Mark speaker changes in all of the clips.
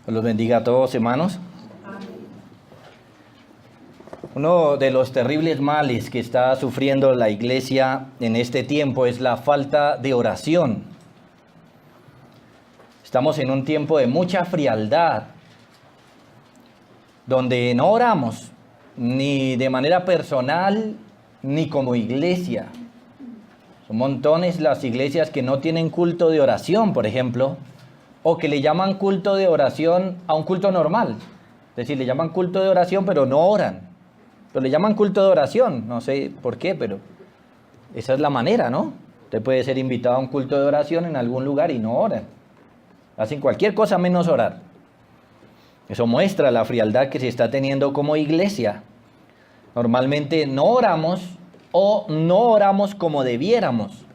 Speaker 1: Dios los bendiga a todos, hermanos. Uno de los terribles males que está sufriendo la iglesia en este tiempo es la falta de oración. Estamos en un tiempo de mucha frialdad, donde no oramos ni de manera personal ni como iglesia. Son montones las iglesias que no tienen culto de oración, por ejemplo, o que le llaman culto de oración a un culto normal. Es decir, le llaman culto de oración, pero no oran. Pero le llaman culto de oración, no sé por qué, pero esa es la manera, ¿no? Usted puede ser invitado a un culto de oración en algún lugar y no oran. Hacen cualquier cosa menos orar. Eso muestra la frialdad que se está teniendo como iglesia. Normalmente no oramos o no oramos como debiéramos.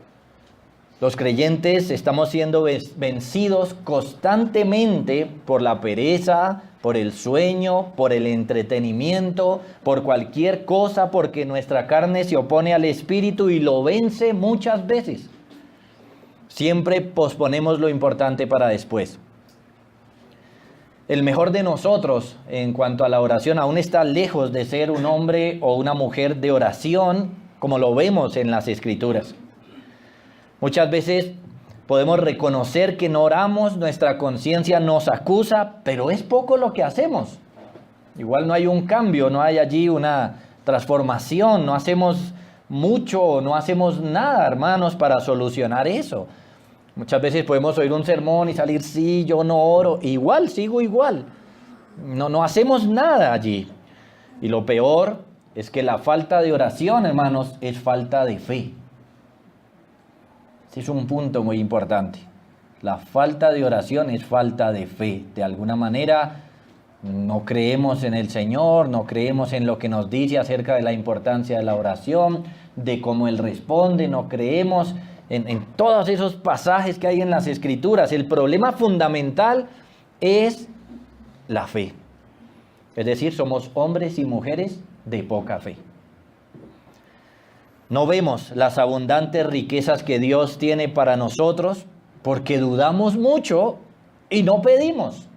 Speaker 1: Los creyentes estamos siendo vencidos constantemente por la pereza, por el sueño, por el entretenimiento, por cualquier cosa, porque nuestra carne se opone al espíritu y lo vence muchas veces. Siempre posponemos lo importante para después. El mejor de nosotros en cuanto a la oración aún está lejos de ser un hombre o una mujer de oración, como lo vemos en las Escrituras. Muchas veces podemos reconocer que no oramos, nuestra conciencia nos acusa, pero es poco lo que hacemos. Igual no hay un cambio, no hay allí una transformación, no hacemos mucho, no hacemos nada, hermanos, para solucionar eso. Muchas veces podemos oír un sermón y salir, sí, yo no oro, igual, sigo igual. No hacemos nada allí. Y lo peor es que la falta de oración, hermanos, es falta de fe. Ese es un punto muy importante. La falta de oración es falta de fe. De alguna manera no creemos en el Señor, no creemos en lo que nos dice acerca de la importancia de la oración, de cómo Él responde, no creemos en todos esos pasajes que hay en las Escrituras. El problema fundamental es la fe. Es decir, somos hombres y mujeres de poca fe. No vemos las abundantes riquezas que Dios tiene para nosotros porque dudamos mucho y no pedimos.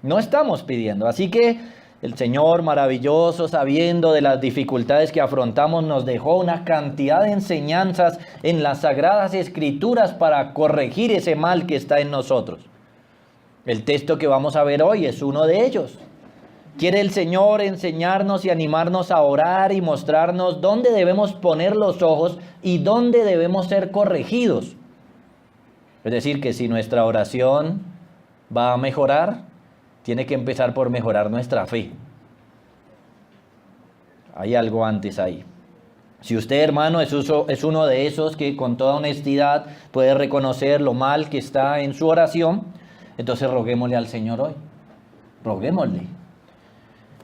Speaker 1: No estamos pidiendo. Así que el Señor maravilloso, sabiendo de las dificultades que afrontamos, nos dejó una cantidad de enseñanzas en las Sagradas Escrituras para corregir ese mal que está en nosotros. El texto que vamos a ver hoy es uno de ellos. Quiere el Señor enseñarnos y animarnos a orar y mostrarnos dónde debemos poner los ojos y dónde debemos ser corregidos. Es decir, que si nuestra oración va a mejorar, tiene que empezar por mejorar nuestra fe. Hay algo antes ahí. Si usted, hermano, es uno de esos que con toda honestidad puede reconocer lo mal que está en su oración, entonces roguémosle al Señor hoy. Roguémosle.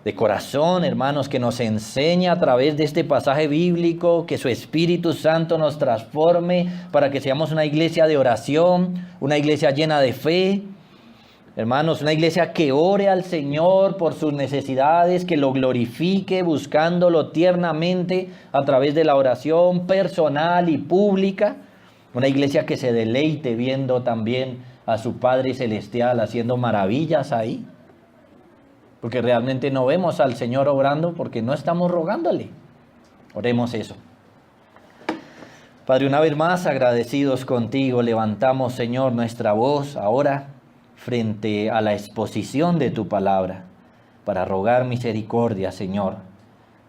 Speaker 1: De corazón, hermanos, que nos enseñe a través de este pasaje bíblico, que su Espíritu Santo nos transforme para que seamos una iglesia de oración, una iglesia llena de fe. Hermanos, una iglesia que ore al Señor por sus necesidades, que lo glorifique buscándolo tiernamente a través de la oración personal y pública. Una iglesia que se deleite viendo también a su Padre Celestial haciendo maravillas ahí. Porque realmente no vemos al Señor obrando porque no estamos rogándole. Oremos eso. Padre, una vez más agradecidos contigo, levantamos, Señor, nuestra voz ahora frente a la exposición de tu palabra para rogar misericordia, Señor.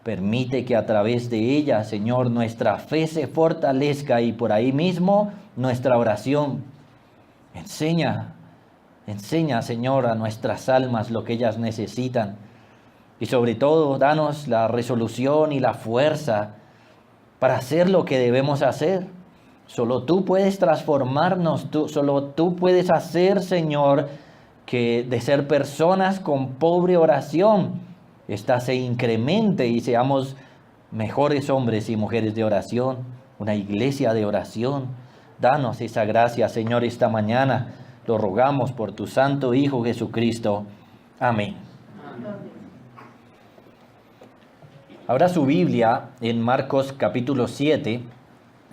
Speaker 1: Permite que a través de ella, Señor, nuestra fe se fortalezca y por ahí mismo nuestra oración. Enseña, Señor, a nuestras almas lo que ellas necesitan. Y sobre todo, danos la resolución y la fuerza para hacer lo que debemos hacer. Solo tú puedes transformarnos, solo tú puedes hacer, Señor, que de ser personas con pobre oración, esta se incremente y seamos mejores hombres y mujeres de oración, una iglesia de oración. Danos esa gracia, Señor, esta mañana. Lo rogamos por tu Santo Hijo Jesucristo. Amén. Abra su Biblia en Marcos capítulo 7.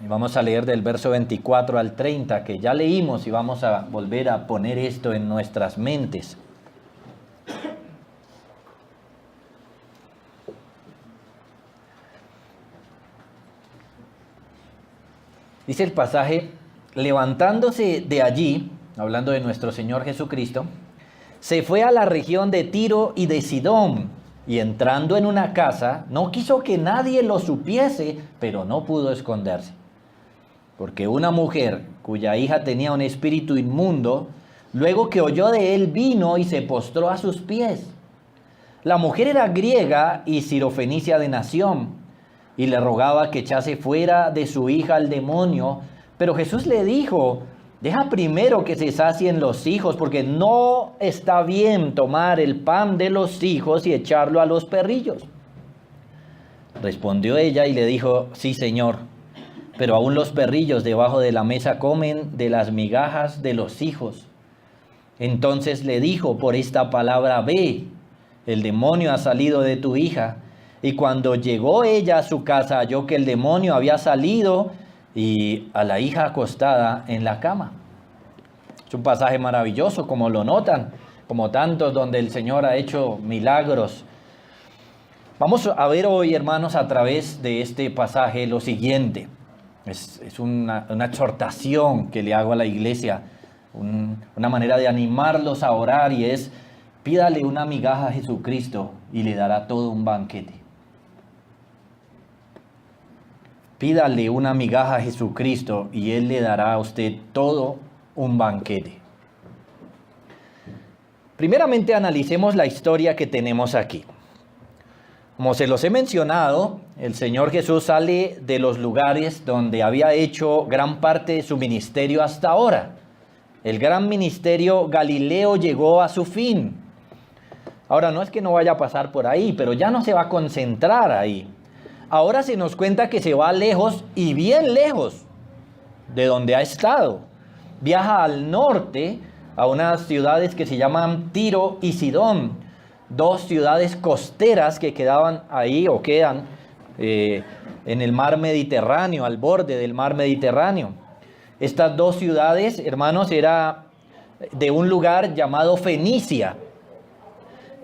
Speaker 1: Vamos a leer del verso 24 al 30, que ya leímos y vamos a volver a poner esto en nuestras mentes. Dice el pasaje, levantándose de allí, hablando de nuestro Señor Jesucristo, se fue a la región de Tiro y de Sidón, y entrando en una casa, no quiso que nadie lo supiese, pero no pudo esconderse. Porque una mujer cuya hija tenía un espíritu inmundo, luego que oyó de él, vino y se postró a sus pies. La mujer era griega y sirofenicia de nación, y le rogaba que echase fuera de su hija al demonio. Pero Jesús le dijo, deja primero que se sacien los hijos, porque no está bien tomar el pan de los hijos y echarlo a los perrillos. Respondió ella y le dijo, sí, Señor, pero aún los perrillos debajo de la mesa comen de las migajas de los hijos. Entonces le dijo, por esta palabra, ve, el demonio ha salido de tu hija. Y cuando llegó ella a su casa, halló que el demonio había salido y a la hija acostada en la cama. Es un pasaje maravilloso, como lo notan, como tantos donde el Señor ha hecho milagros. Vamos a ver hoy, hermanos, a través de este pasaje lo siguiente. Es una exhortación que le hago a la iglesia, una manera de animarlos a orar, y es, pídale una migaja a Jesucristo y le dará todo un banquete. Pídale una migaja a Jesucristo y Él le dará a usted todo un banquete. Primeramente analicemos la historia que tenemos aquí. Como se los he mencionado, el Señor Jesús sale de los lugares donde había hecho gran parte de su ministerio hasta ahora. El gran ministerio galileo llegó a su fin. Ahora, no es que no vaya a pasar por ahí, pero ya no se va a concentrar ahí. Ahora se nos cuenta que se va lejos, y bien lejos de donde ha estado. Viaja al norte a unas ciudades que se llaman Tiro y Sidón, dos ciudades costeras que quedaban ahí o quedan en el mar Mediterráneo, al borde del mar Mediterráneo. Estas dos ciudades, hermanos, era de un lugar llamado Fenicia.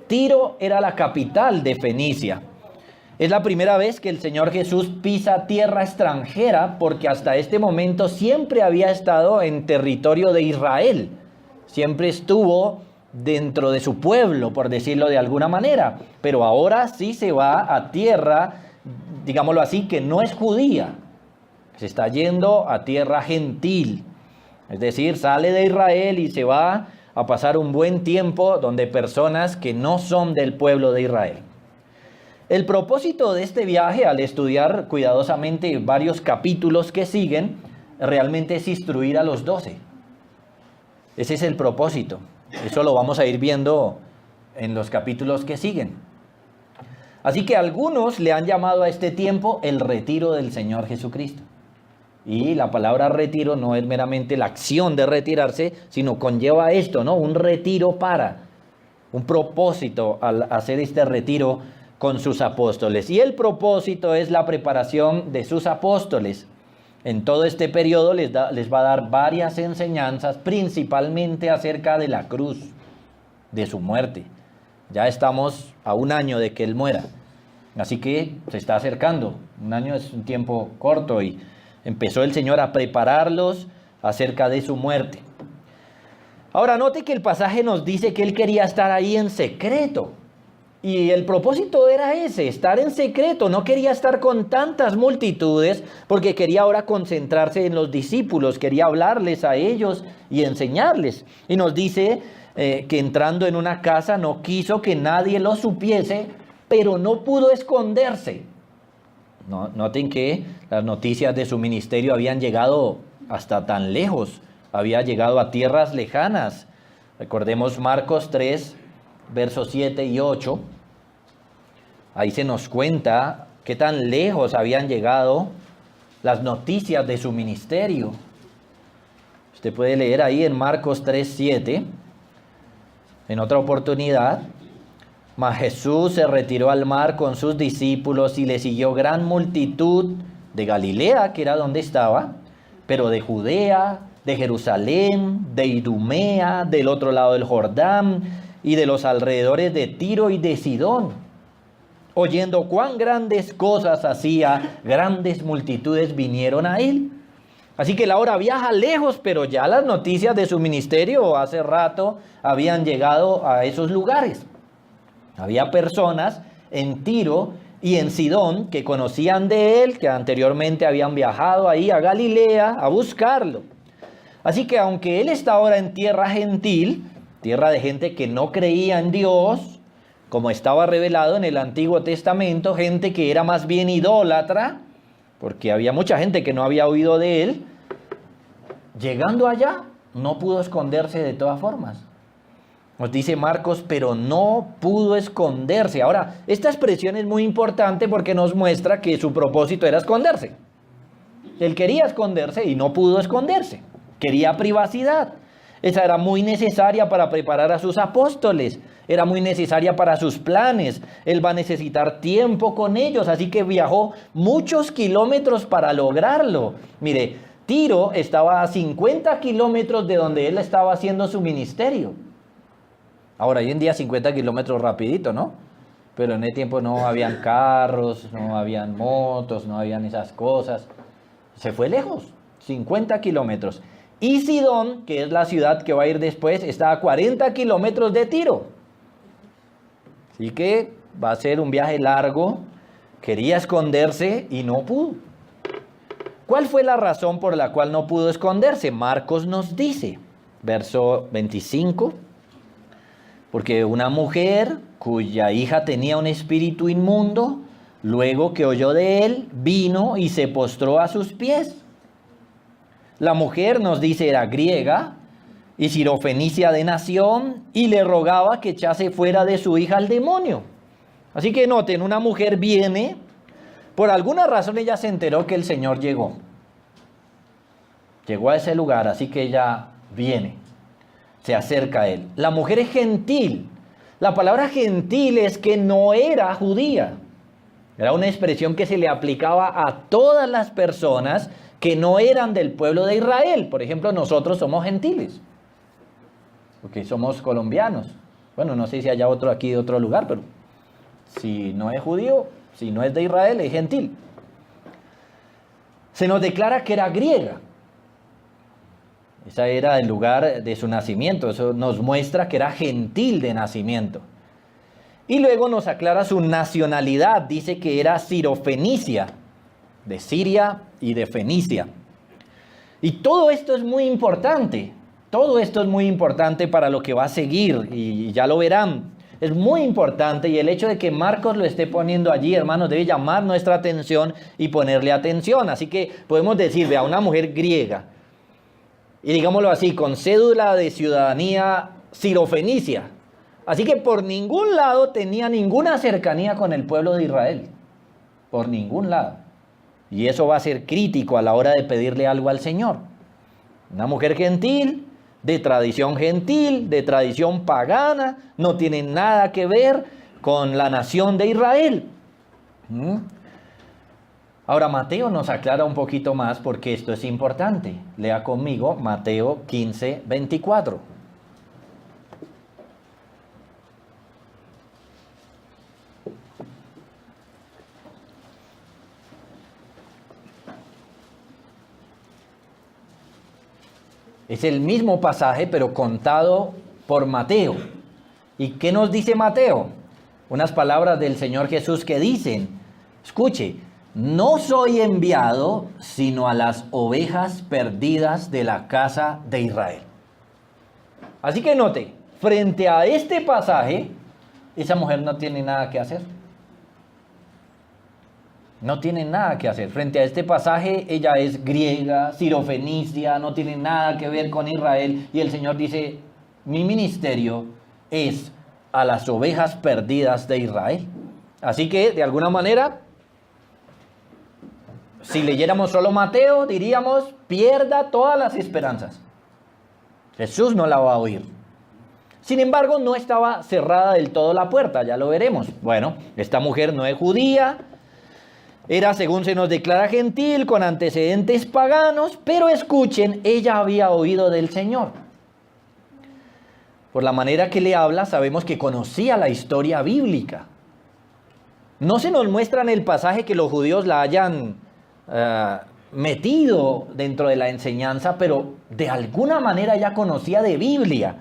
Speaker 1: Tiro era la capital de Fenicia. Es la primera vez que el Señor Jesús pisa tierra extranjera, porque hasta este momento siempre había estado en territorio de Israel. Siempre estuvo dentro de su pueblo, por decirlo de alguna manera. Pero ahora sí se va a tierra, digámoslo así, que no es judía. Se está yendo a tierra gentil. Es decir, sale de Israel y se va a pasar un buen tiempo donde personas que no son del pueblo de Israel. El propósito de este viaje, al estudiar cuidadosamente varios capítulos que siguen, realmente es instruir a los 12. Ese es el propósito. Eso lo vamos a ir viendo en los capítulos que siguen. Así que algunos le han llamado a este tiempo el retiro del Señor Jesucristo. Y la palabra retiro no es meramente la acción de retirarse, sino conlleva esto, ¿no? Un retiro un propósito al hacer este retiro con sus apóstoles. Y el propósito es la preparación de sus apóstoles. En todo este periodo les va a dar varias enseñanzas, principalmente acerca de la cruz, de su muerte. Ya estamos a un año de que Él muera. Así que se está acercando. Un año es un tiempo corto y empezó el Señor a prepararlos acerca de su muerte. Ahora note que el pasaje nos dice que Él quería estar ahí en secreto. Y el propósito era ese, estar en secreto. No quería estar con tantas multitudes porque quería ahora concentrarse en los discípulos. Quería hablarles a ellos y enseñarles. Y nos dice que entrando en una casa no quiso que nadie lo supiese, pero no pudo esconderse. Noten que las noticias de su ministerio habían llegado hasta tan lejos. Había llegado a tierras lejanas. Recordemos Marcos 3, versos 7 y 8. Ahí se nos cuenta qué tan lejos habían llegado las noticias de su ministerio. Usted puede leer ahí en Marcos 3, 7. En otra oportunidad, mas Jesús se retiró al mar con sus discípulos y le siguió gran multitud de Galilea, que era donde estaba, pero de Judea, de Jerusalén, de Idumea, del otro lado del Jordán y de los alrededores de Tiro y de Sidón. Oyendo cuán grandes cosas hacía, grandes multitudes vinieron a él. Así que él ahora viaja lejos, pero ya las noticias de su ministerio hace rato habían llegado a esos lugares. Había personas en Tiro y en Sidón que conocían de él, que anteriormente habían viajado ahí a Galilea a buscarlo. Así que aunque él está ahora en tierra gentil, tierra de gente que no creía en Dios, como estaba revelado en el Antiguo Testamento, gente que era más bien idólatra, porque había mucha gente que no había oído de él, llegando allá no pudo esconderse de todas formas. Nos dice Marcos, pero no pudo esconderse. Ahora, esta expresión es muy importante porque nos muestra que su propósito era esconderse. Él quería esconderse y no pudo esconderse. Quería privacidad. Esa era muy necesaria para preparar a sus apóstoles. Era muy necesaria para sus planes. Él va a necesitar tiempo con ellos. Así que viajó muchos kilómetros para lograrlo. Mire, Tiro estaba a 50 kilómetros de donde él estaba haciendo su ministerio. Ahora, hoy en día 50 kilómetros rapidito, ¿no? Pero en ese tiempo no habían carros, no habían motos, no habían esas cosas. Se fue lejos, 50 kilómetros. Y Sidón, que es la ciudad que va a ir después, está a 40 kilómetros de Tiro. Así que va a ser un viaje largo. Quería esconderse y no pudo. ¿Cuál fue la razón por la cual no pudo esconderse? Marcos nos dice, verso 25. Porque una mujer cuya hija tenía un espíritu inmundo, luego que oyó de él, vino y se postró a sus pies. La mujer, nos dice, era griega y sirofenicia de nación, y le rogaba que echase fuera de su hija al demonio. Así que noten, una mujer viene, por alguna razón ella se enteró que el Señor llegó. Llegó a ese lugar, así que ella viene. Se acerca a él. La mujer es gentil. La palabra gentil es que no era judía. Era una expresión que se le aplicaba a todas las personas que no eran del pueblo de Israel. Por ejemplo, nosotros somos gentiles, porque somos colombianos. Bueno, no sé si haya otro aquí de otro lugar, pero si no es judío, si no es de Israel, es gentil. Se nos declara que era griega. Ese era el lugar de su nacimiento. Eso nos muestra que era gentil de nacimiento. Y luego nos aclara su nacionalidad. Dice que era sirofenicia, de Siria y de Fenicia. Y todo esto es muy importante. Todo esto es muy importante para lo que va a seguir. Y ya lo verán. Es muy importante. Y el hecho de que Marcos lo esté poniendo allí, hermanos, debe llamar nuestra atención y ponerle atención. Así que podemos decir, vea, una mujer griega. Y digámoslo así, con cédula de ciudadanía sirofenicia. Así que por ningún lado tenía ninguna cercanía con el pueblo de Israel. Por ningún lado. Y eso va a ser crítico a la hora de pedirle algo al Señor. Una mujer gentil, de tradición pagana, no tiene nada que ver con la nación de Israel. Ahora Mateo nos aclara un poquito más porque esto es importante. Lea conmigo Mateo 15, 24. Es el mismo pasaje pero contado por Mateo. ¿Y qué nos dice Mateo? Unas palabras del Señor Jesús que dicen, escuche, no soy enviado sino a las ovejas perdidas de la casa de Israel. Así que note, frente a este pasaje, esa mujer no tiene nada que hacer. No tiene nada que hacer. Frente a este pasaje, ella es griega, sirofenicia, no tiene nada que ver con Israel. Y el Señor dice, mi ministerio es a las ovejas perdidas de Israel. Así que, de alguna manera, si leyéramos solo Mateo, diríamos, pierda todas las esperanzas. Jesús no la va a oír. Sin embargo, no estaba cerrada del todo la puerta, ya lo veremos. Bueno, esta mujer no es judía, era, según se nos declara, gentil, con antecedentes paganos, pero escuchen, ella había oído del Señor. Por la manera que le habla, sabemos que conocía la historia bíblica. No se nos muestra en el pasaje que los judíos la hayan metido dentro de la enseñanza, pero de alguna manera ya conocía de Biblia,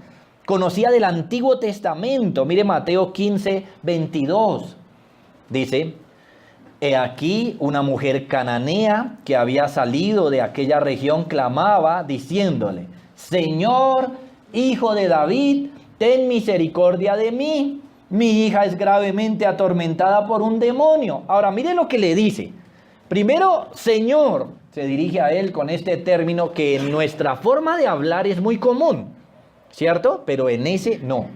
Speaker 1: conocía del Antiguo Testamento. Mire Mateo 15, 22. Dice: he aquí una mujer cananea que había salido de aquella región clamaba diciéndole: Señor, Hijo de David, ten misericordia de mí. Mi hija es gravemente atormentada por un demonio. Ahora mire lo que le dice. Primero, Señor, se dirige a él con este término que en nuestra forma de hablar es muy común, ¿cierto? Pero en ese no.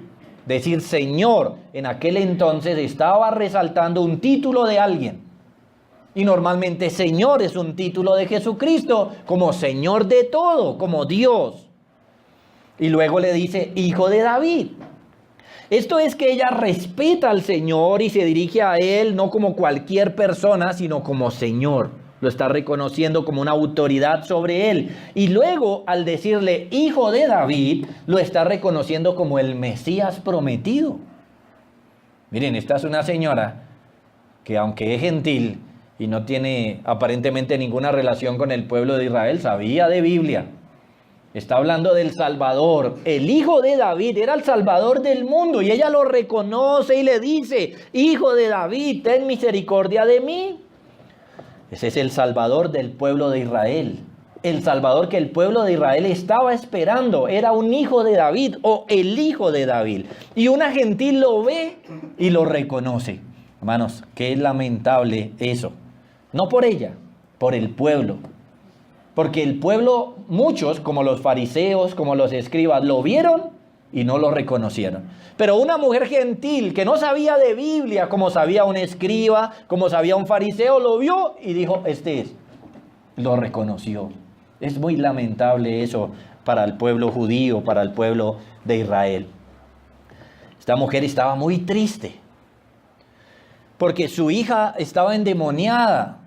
Speaker 1: Decir Señor en aquel entonces estaba resaltando un título de alguien. Y normalmente Señor es un título de Jesucristo como Señor de todo, como Dios. Y luego le dice Hijo de David. Esto es que ella respeta al Señor y se dirige a Él no como cualquier persona, sino como Señor. Lo está reconociendo como una autoridad sobre Él. Y luego, al decirle Hijo de David, lo está reconociendo como el Mesías prometido. Miren, esta es una señora que, aunque es gentil y no tiene aparentemente ninguna relación con el pueblo de Israel, sabía de Biblia. Está hablando del Salvador. El Hijo de David era el Salvador del mundo y ella lo reconoce y le dice: Hijo de David, ten misericordia de mí. Ese es el Salvador del pueblo de Israel. El Salvador que el pueblo de Israel estaba esperando. Era un hijo de David o el Hijo de David. Y una gentil lo ve y lo reconoce. Hermanos, qué lamentable eso. No por ella, por el pueblo. Porque el pueblo, muchos, como los fariseos, como los escribas, lo vieron y no lo reconocieron. Pero una mujer gentil que no sabía de Biblia, como sabía un escriba, como sabía un fariseo, lo vio y dijo: este es. Lo reconoció. Es muy lamentable eso para el pueblo judío, para el pueblo de Israel. Esta mujer estaba muy triste porque su hija estaba endemoniada.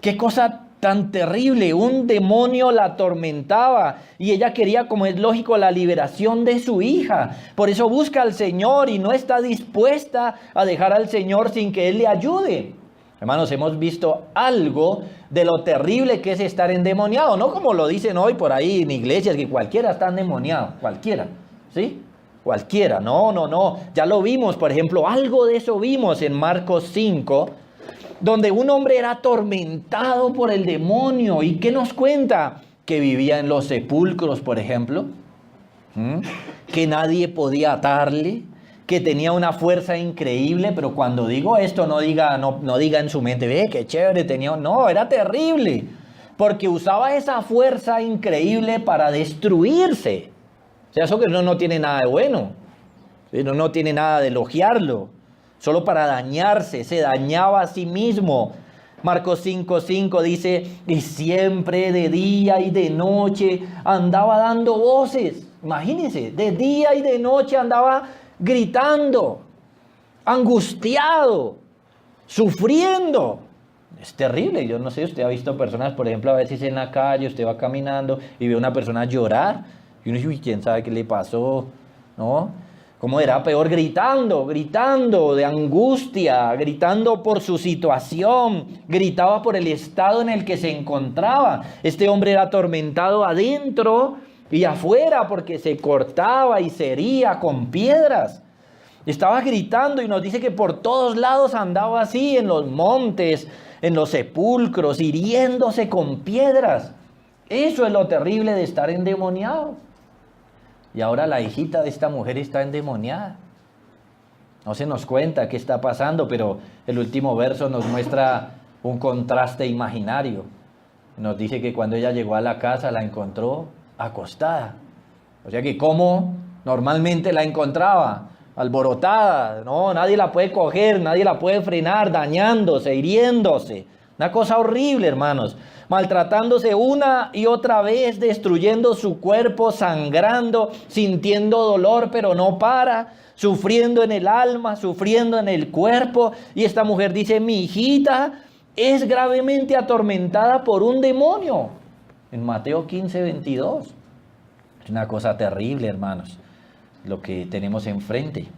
Speaker 1: Qué cosa tan terrible, un demonio la atormentaba y ella quería, como es lógico, la liberación de su hija. Por eso busca al Señor y no está dispuesta a dejar al Señor sin que Él le ayude. Hermanos, hemos visto algo de lo terrible que es estar endemoniado, no como lo dicen hoy por ahí en iglesias, que cualquiera está endemoniado, cualquiera, ¿sí? Cualquiera, no, ya lo vimos, por ejemplo, algo de eso vimos en Marcos 5, donde un hombre era atormentado por el demonio. ¿Y qué nos cuenta? Que vivía en los sepulcros, por ejemplo. Que nadie podía atarle. Que tenía una fuerza increíble. Pero cuando digo esto, no diga en su mente: ve, qué chévere tenía. No, era terrible. Porque usaba esa fuerza increíble para destruirse. O sea, eso que no tiene nada de bueno. No tiene nada de elogiarlo. Solo para dañarse, se dañaba a sí mismo. Marcos 5:5 dice: y siempre de día y de noche andaba dando voces. Imagínense, de día y de noche andaba gritando, angustiado, sufriendo. Es terrible. Yo no sé, usted ha visto personas, por ejemplo, a veces en la calle, usted va caminando y ve a una persona llorar y uno dice: uy, ¿quién sabe qué le pasó? ¿No? ¿Cómo era? Peor, gritando de angustia, gritando por su situación, gritaba por el estado en el que se encontraba. Este hombre era atormentado adentro y afuera porque se cortaba y se hería con piedras. Estaba gritando y nos dice que por todos lados andaba así, en los montes, en los sepulcros, hiriéndose con piedras. Eso es lo terrible de estar endemoniado. Y ahora la hijita de esta mujer está endemoniada. No se nos cuenta qué está pasando, pero el último verso nos muestra un contraste imaginario. Nos dice que cuando ella llegó a la casa la encontró acostada. O sea que ¿cómo normalmente la encontraba? Alborotada, no, nadie la puede coger, nadie la puede frenar, dañándose, hiriéndose. Una cosa horrible, hermanos. Maltratándose una y otra vez, destruyendo su cuerpo, sangrando, sintiendo dolor, pero no para, sufriendo en el alma, sufriendo en el cuerpo. Y esta mujer dice: mi hijita es gravemente atormentada por un demonio. En Mateo 15:22. Es una cosa terrible, hermanos, lo que tenemos enfrente.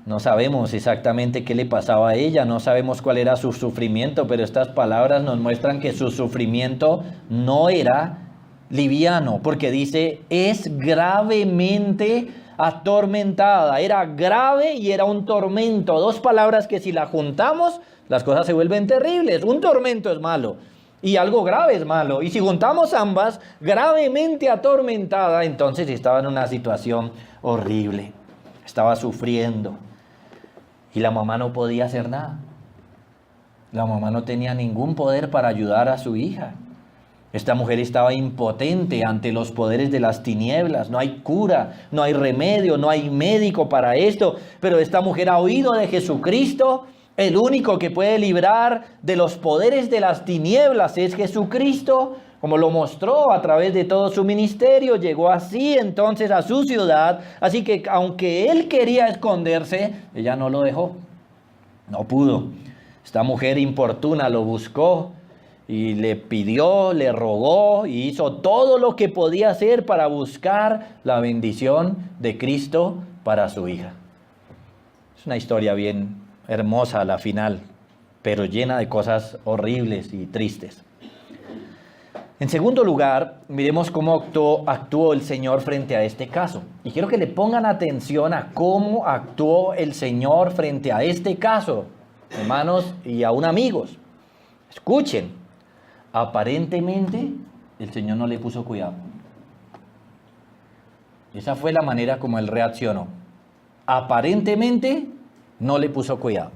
Speaker 1: No sabemos exactamente qué le pasaba a ella, no sabemos cuál era su sufrimiento, pero estas palabras nos muestran que su sufrimiento no era liviano, porque dice, es gravemente atormentada. Era grave y era un tormento. Dos palabras que si las juntamos, las cosas se vuelven terribles. Un tormento es malo y algo grave es malo. Y si juntamos ambas, gravemente atormentada, entonces estaba en una situación horrible. Estaba sufriendo. Y la mamá no podía hacer nada. La mamá no tenía ningún poder para ayudar a su hija. Esta mujer estaba impotente ante los poderes de las tinieblas. No hay cura, no hay remedio, no hay médico para esto. Pero esta mujer ha oído de Jesucristo. El único que puede librar de los poderes de las tinieblas es Jesucristo. Como lo mostró a través de todo su ministerio, llegó así entonces a su ciudad. Así que aunque él quería esconderse, ella no lo dejó. No pudo. Esta mujer importuna lo buscó y le pidió, le rogó y hizo todo lo que podía hacer para buscar la bendición de Cristo para su hija. Es una historia bien hermosa a la final, pero llena de cosas horribles y tristes. En segundo lugar, miremos cómo actuó el Señor frente a este caso. Y quiero que le pongan atención a cómo actuó el Señor frente a este caso, hermanos y aún amigos. Escuchen, aparentemente el Señor no le puso cuidado. Esa fue la manera como él reaccionó. Aparentemente no le puso cuidado.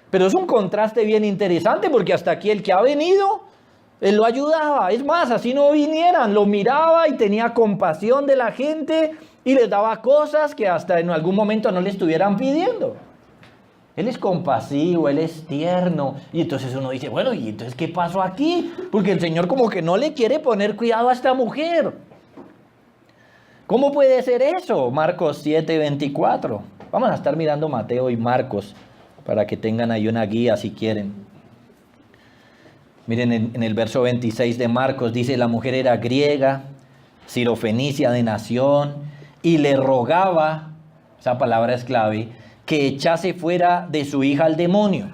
Speaker 1: Pero es un contraste bien interesante porque hasta aquí el que ha venido, él lo ayudaba. Es más, así no vinieran, lo miraba y tenía compasión de la gente y les daba cosas que hasta en algún momento no le estuvieran pidiendo. Él es compasivo, él es tierno. Y entonces uno dice, bueno, ¿y entonces qué pasó aquí? Porque el Señor como que no le quiere poner cuidado a esta mujer. ¿Cómo puede ser eso? Marcos 7:24. Vamos a estar mirando Mateo y Marcos para que tengan ahí una guía si quieren. Miren en el verso 26 de Marcos dice, la mujer era griega, sirofenicia de nación, y le rogaba, esa palabra es clave, que echase fuera de su hija al demonio.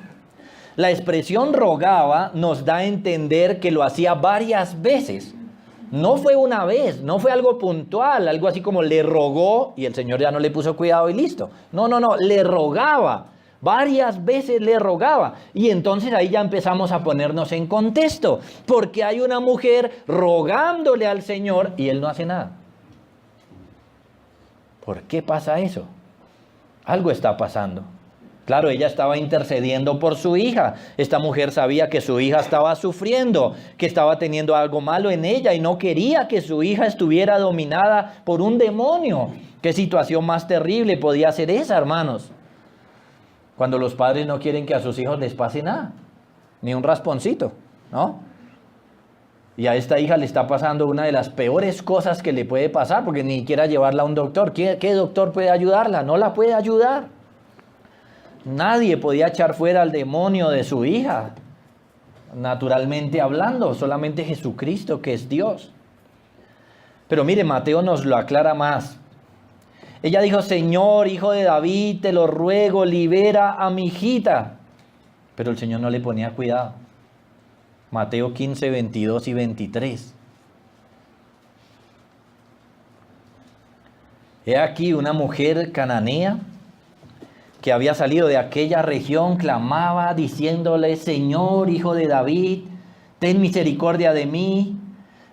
Speaker 1: La expresión rogaba nos da a entender que lo hacía varias veces. No fue una vez, no fue algo puntual, algo así como le rogó y el Señor ya no le puso cuidado y listo. No, le rogaba. Varias veces le rogaba. Y entonces ahí ya empezamos a ponernos en contexto. Porque hay una mujer rogándole al Señor y Él no hace nada. ¿Por qué pasa eso? Algo está pasando. Claro, ella estaba intercediendo por su hija. Esta mujer sabía que su hija estaba sufriendo, que estaba teniendo algo malo en ella y no quería que su hija estuviera dominada por un demonio. ¿Qué situación más terrible podía ser esa, hermanos? Cuando los padres no quieren que a sus hijos les pase nada, ni un rasponcito, ¿no? Y a esta hija le está pasando una de las peores cosas que le puede pasar, porque ni siquiera llevarla a un doctor. ¿Qué doctor puede ayudarla? No la puede ayudar. Nadie podía echar fuera al demonio de su hija, naturalmente hablando, solamente Jesucristo, que es Dios. Pero mire, Mateo nos lo aclara más. Ella dijo, Señor, hijo de David, te lo ruego, libera a mi hijita. Pero el Señor no le ponía cuidado. Mateo 15, 22 y 23. He aquí una mujer cananea que había salido de aquella región, clamaba diciéndole, Señor, hijo de David, ten misericordia de mí.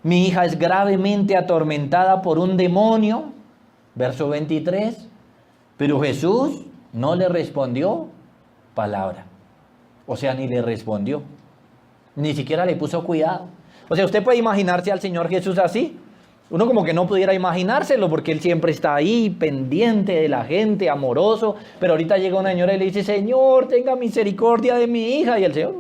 Speaker 1: Mi hija es gravemente atormentada por un demonio. Verso 23. Pero Jesús no le respondió palabra. O sea, ni le respondió. Ni siquiera le puso cuidado. O sea, usted puede imaginarse al Señor Jesús así. Uno como que no pudiera imaginárselo porque Él siempre está ahí, pendiente de la gente, amoroso. Pero ahorita llega una señora y le dice, Señor, tenga misericordia de mi hija. Y el Señor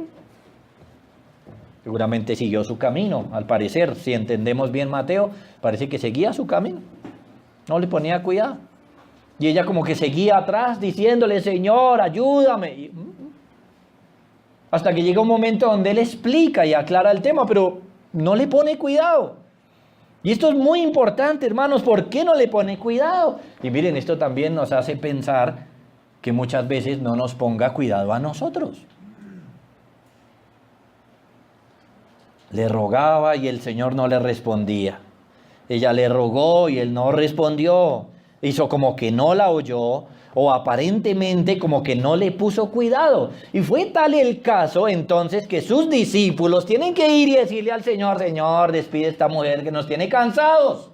Speaker 1: seguramente siguió su camino, al parecer. Si entendemos bien Mateo, parece que seguía su camino. No le ponía cuidado. Y ella como que seguía atrás diciéndole, Señor, ayúdame. Hasta que llega un momento donde Él explica y aclara el tema, pero no le pone cuidado. Y esto es muy importante, hermanos. ¿Por qué no le pone cuidado? Y miren, esto también nos hace pensar que muchas veces no nos ponga cuidado a nosotros. Le rogaba y el Señor no le respondía. Ella le rogó y él no respondió. Hizo como que no la oyó o aparentemente como que no le puso cuidado. Y fue tal el caso entonces que sus discípulos tienen que ir y decirle al Señor: Señor, despide a esta mujer que nos tiene cansados.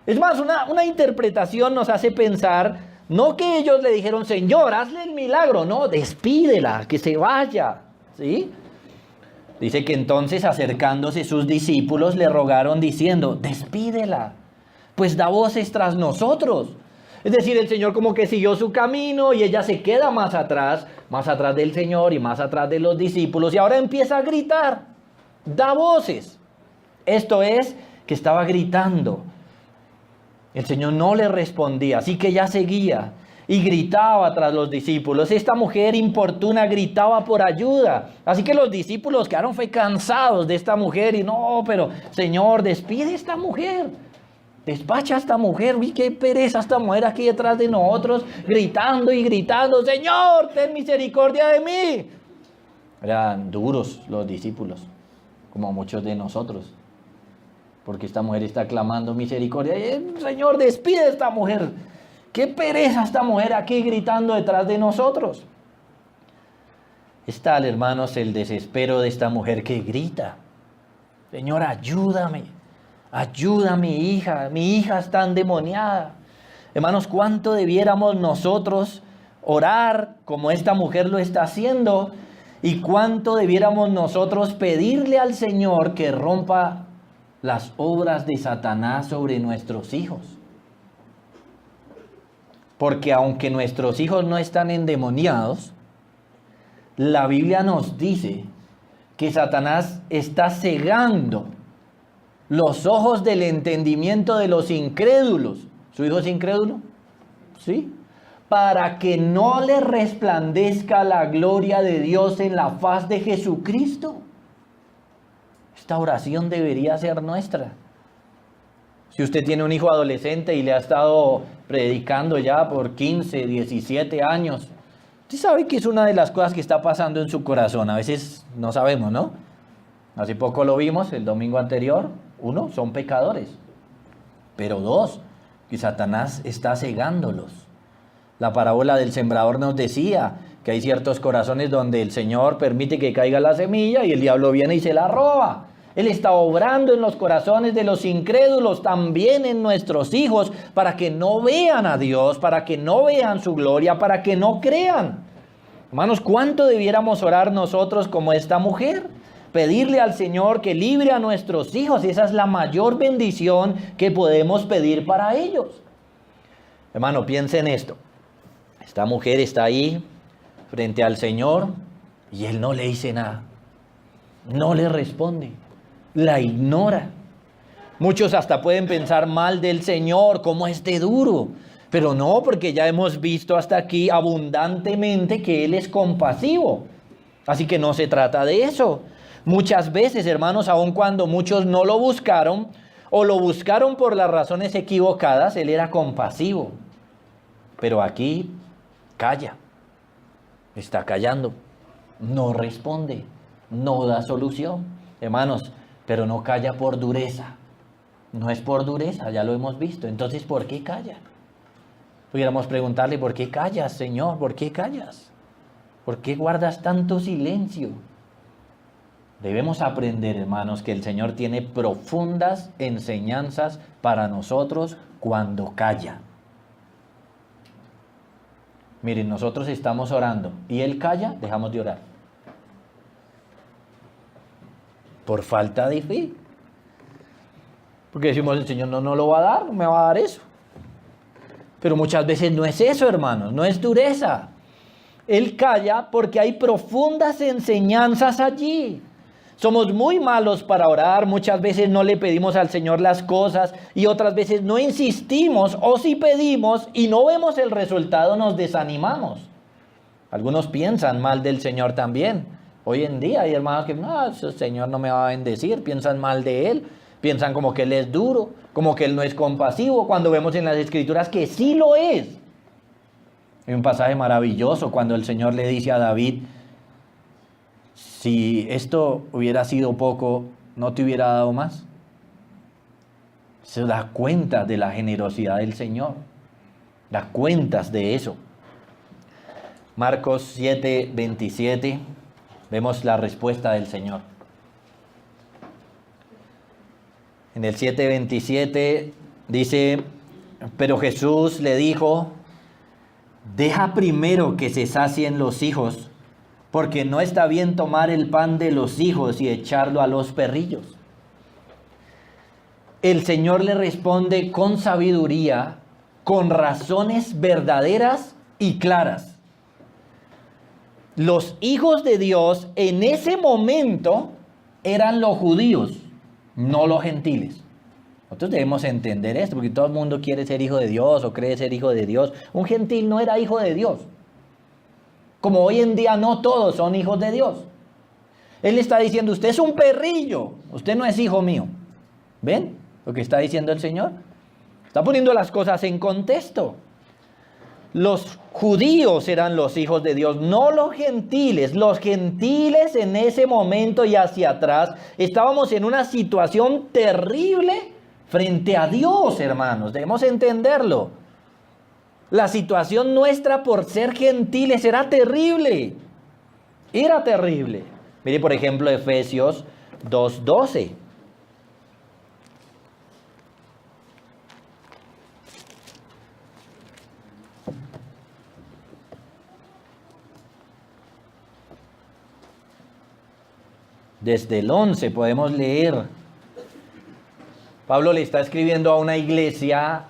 Speaker 1: Es más, una interpretación nos hace pensar, no que ellos le dijeron: Señor, hazle el milagro. No, despídela, que se vaya. ¿Sí? Dice que entonces, acercándose sus discípulos, le rogaron diciendo: despídela, pues da voces tras nosotros. Es decir, el Señor como que siguió su camino y ella se queda más atrás del Señor y más atrás de los discípulos, y ahora empieza a gritar, da voces. Esto es, que estaba gritando. El Señor no le respondía, así que ella seguía y gritaba tras los discípulos. Esta mujer importuna gritaba por ayuda. Así que los discípulos quedaron cansados de esta mujer y: no, pero Señor, despide a esta mujer. Despacha a esta mujer. Uy, qué pereza esta mujer aquí detrás de nosotros, gritando y gritando: Señor, ten misericordia de mí. Eran duros los discípulos, como muchos de nosotros, porque esta mujer está clamando misericordia. Señor, despide a esta mujer. Qué pereza esta mujer aquí gritando detrás de nosotros. Es tal, hermanos, el desespero de esta mujer que grita: Señor, ayúdame, ayuda a mi hija está endemoniada. Hermanos, ¿cuánto debiéramos nosotros orar como esta mujer lo está haciendo? ¿Y cuánto debiéramos nosotros pedirle al Señor que rompa las obras de Satanás sobre nuestros hijos? Porque aunque nuestros hijos no están endemoniados, la Biblia nos dice que Satanás está cegando los ojos del entendimiento de los incrédulos. ¿Su hijo es incrédulo? ¿Sí? Para que no le resplandezca la gloria de Dios en la faz de Jesucristo. Esta oración debería ser nuestra. Si usted tiene un hijo adolescente y le ha estado predicando ya por 15, 17 años, usted sabe que es una de las cosas que está pasando en su corazón. A veces no sabemos, ¿no? Hace poco lo vimos, el domingo anterior. 1, son pecadores. Pero 2, que Satanás está cegándolos. La parábola del sembrador nos decía que hay ciertos corazones donde el Señor permite que caiga la semilla y el diablo viene y se la roba. Él está obrando en los corazones de los incrédulos, también en nuestros hijos, para que no vean a Dios, para que no vean su gloria, para que no crean. Hermanos, ¿cuánto debiéramos orar nosotros como esta mujer? Pedirle al Señor que libre a nuestros hijos. Esa es la mayor bendición que podemos pedir para ellos. Hermano, piense en esto. Esta mujer está ahí frente al Señor y Él no le dice nada. No le responde. La ignora. Muchos hasta pueden pensar mal del Señor, como este duro. Pero no, porque ya hemos visto hasta aquí abundantemente que Él es compasivo. Así que no se trata de eso. Muchas veces, hermanos, aun cuando muchos no lo buscaron o lo buscaron por las razones equivocadas, Él era compasivo. Pero aquí calla. Está callando. No responde. No da solución. Hermanos, pero no calla por dureza. No es por dureza, ya lo hemos visto. Entonces, ¿por qué calla? Pudiéramos preguntarle: ¿por qué callas, Señor? ¿Por qué callas? ¿Por qué guardas tanto silencio? Debemos aprender, hermanos, que el Señor tiene profundas enseñanzas para nosotros cuando calla. Miren, nosotros estamos orando y Él calla, dejamos de orar. Por falta de fe. Porque decimos: el Señor no lo va a dar, no me va a dar eso. Pero muchas veces no es eso, hermanos, no es dureza. Él calla porque hay profundas enseñanzas allí. Somos muy malos para orar, muchas veces no le pedimos al Señor las cosas y otras veces no insistimos, o si pedimos y no vemos el resultado nos desanimamos. Algunos piensan mal del Señor también. Hoy en día hay hermanos que: no, el Señor no me va a bendecir, piensan mal de Él, piensan como que Él es duro, como que Él no es compasivo, cuando vemos en las Escrituras que sí lo es. Hay un pasaje maravilloso cuando el Señor le dice a David, si esto hubiera sido poco, ¿no te hubiera dado más? Se da cuenta de la generosidad del Señor. Da cuentas de eso. Marcos 7:27, vemos la respuesta del Señor. En el 7:27 dice, pero Jesús le dijo, deja primero que se sacien los hijos, porque no está bien tomar el pan de los hijos y echarlo a los perrillos. El Señor le responde con sabiduría, con razones verdaderas y claras. Los hijos de Dios en ese momento eran los judíos, no los gentiles. Nosotros debemos entender esto, porque todo el mundo quiere ser hijo de Dios o cree ser hijo de Dios. Un gentil no era hijo de Dios. Como hoy en día no todos son hijos de Dios. Él está diciendo, usted es un perrillo, usted no es hijo mío. ¿Ven lo que está diciendo el Señor? Está poniendo las cosas en contexto. Los judíos eran los hijos de Dios, no los gentiles. Los gentiles en ese momento y hacia atrás estábamos en una situación terrible frente a Dios, hermanos. Debemos entenderlo. La situación nuestra por ser gentiles era terrible. Era terrible. Mire, por ejemplo, Efesios 2:12. Desde el 11 podemos leer. Pablo le está escribiendo a una iglesia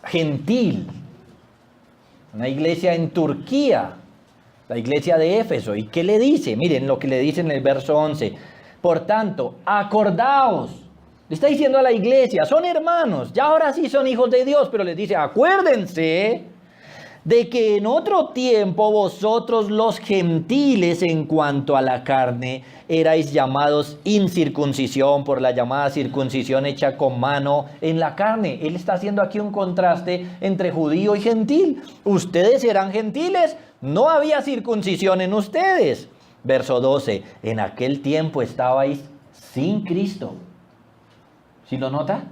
Speaker 1: gentil, una iglesia en Turquía, la iglesia de Éfeso. ¿Y qué le dice? Miren lo que le dice en el verso 11. Por tanto, acordaos. Le está diciendo a la iglesia, son hermanos, ya ahora sí son hijos de Dios, pero les dice, acuérdense de que en otro tiempo vosotros los gentiles en cuanto a la carne erais llamados incircuncisión por la llamada circuncisión hecha con mano en la carne. Él está haciendo aquí un contraste entre judío y gentil. Ustedes eran gentiles, no había circuncisión en ustedes. Verso 12, en aquel tiempo estabais sin Cristo. ¿Sí lo nota?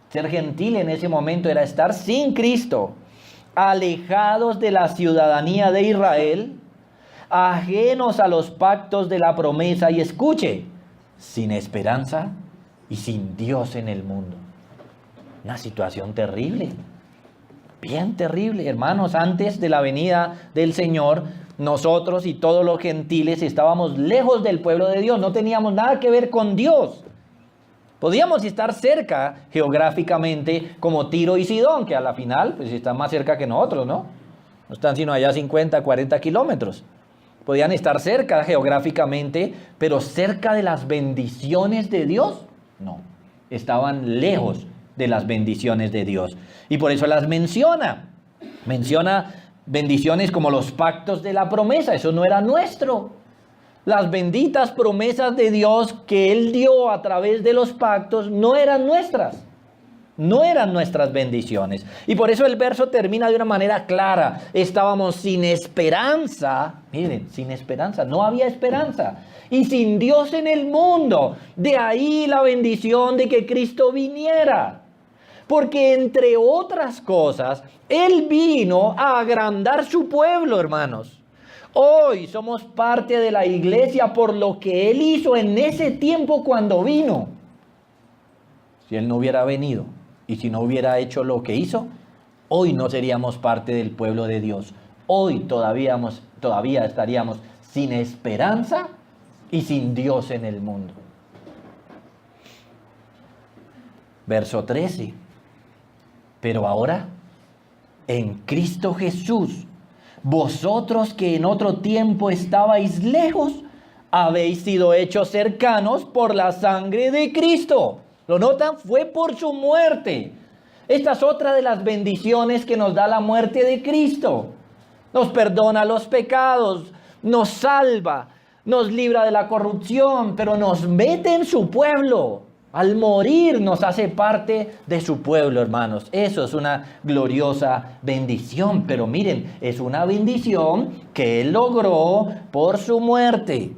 Speaker 1: Ser gentil en ese momento era estar sin Cristo, alejados de la ciudadanía de Israel, ajenos a los pactos de la promesa y escuche, sin esperanza y sin Dios en el mundo. Una situación terrible, bien terrible, hermanos. Antes de la venida del Señor, nosotros y todos los gentiles estábamos lejos del pueblo de Dios, no teníamos nada que ver con Dios. Podíamos estar cerca geográficamente como Tiro y Sidón, que a la final pues están más cerca que nosotros, ¿no? No están sino allá 50, 40 kilómetros. Podían estar cerca geográficamente, pero cerca de las bendiciones de Dios, no. Estaban lejos de las bendiciones de Dios. Y por eso las menciona. Menciona bendiciones como los pactos de la promesa. Eso no era nuestro. Las benditas promesas de Dios que Él dio a través de los pactos no eran nuestras. No eran nuestras bendiciones. Y por eso el verso termina de una manera clara. Estábamos sin esperanza. Miren, sin esperanza. No había esperanza. Y sin Dios en el mundo. De ahí la bendición de que Cristo viniera. Porque entre otras cosas, Él vino a agrandar su pueblo, hermanos. Hoy somos parte de la iglesia por lo que Él hizo en ese tiempo cuando vino. Si Él no hubiera venido y si no hubiera hecho lo que hizo, hoy no seríamos parte del pueblo de Dios. Hoy todavía estaríamos sin esperanza y sin Dios en el mundo. Verso 13. Pero ahora, en Cristo Jesús, vosotros que en otro tiempo estabais lejos, habéis sido hechos cercanos por la sangre de Cristo. ¿Lo notan? Fue por su muerte. Esta es otra de las bendiciones que nos da la muerte de Cristo. Nos perdona los pecados, nos salva, nos libra de la corrupción, pero nos mete en su pueblo. Al morir nos hace parte de su pueblo, hermanos. Eso es una gloriosa bendición. Pero miren, es una bendición que Él logró por su muerte.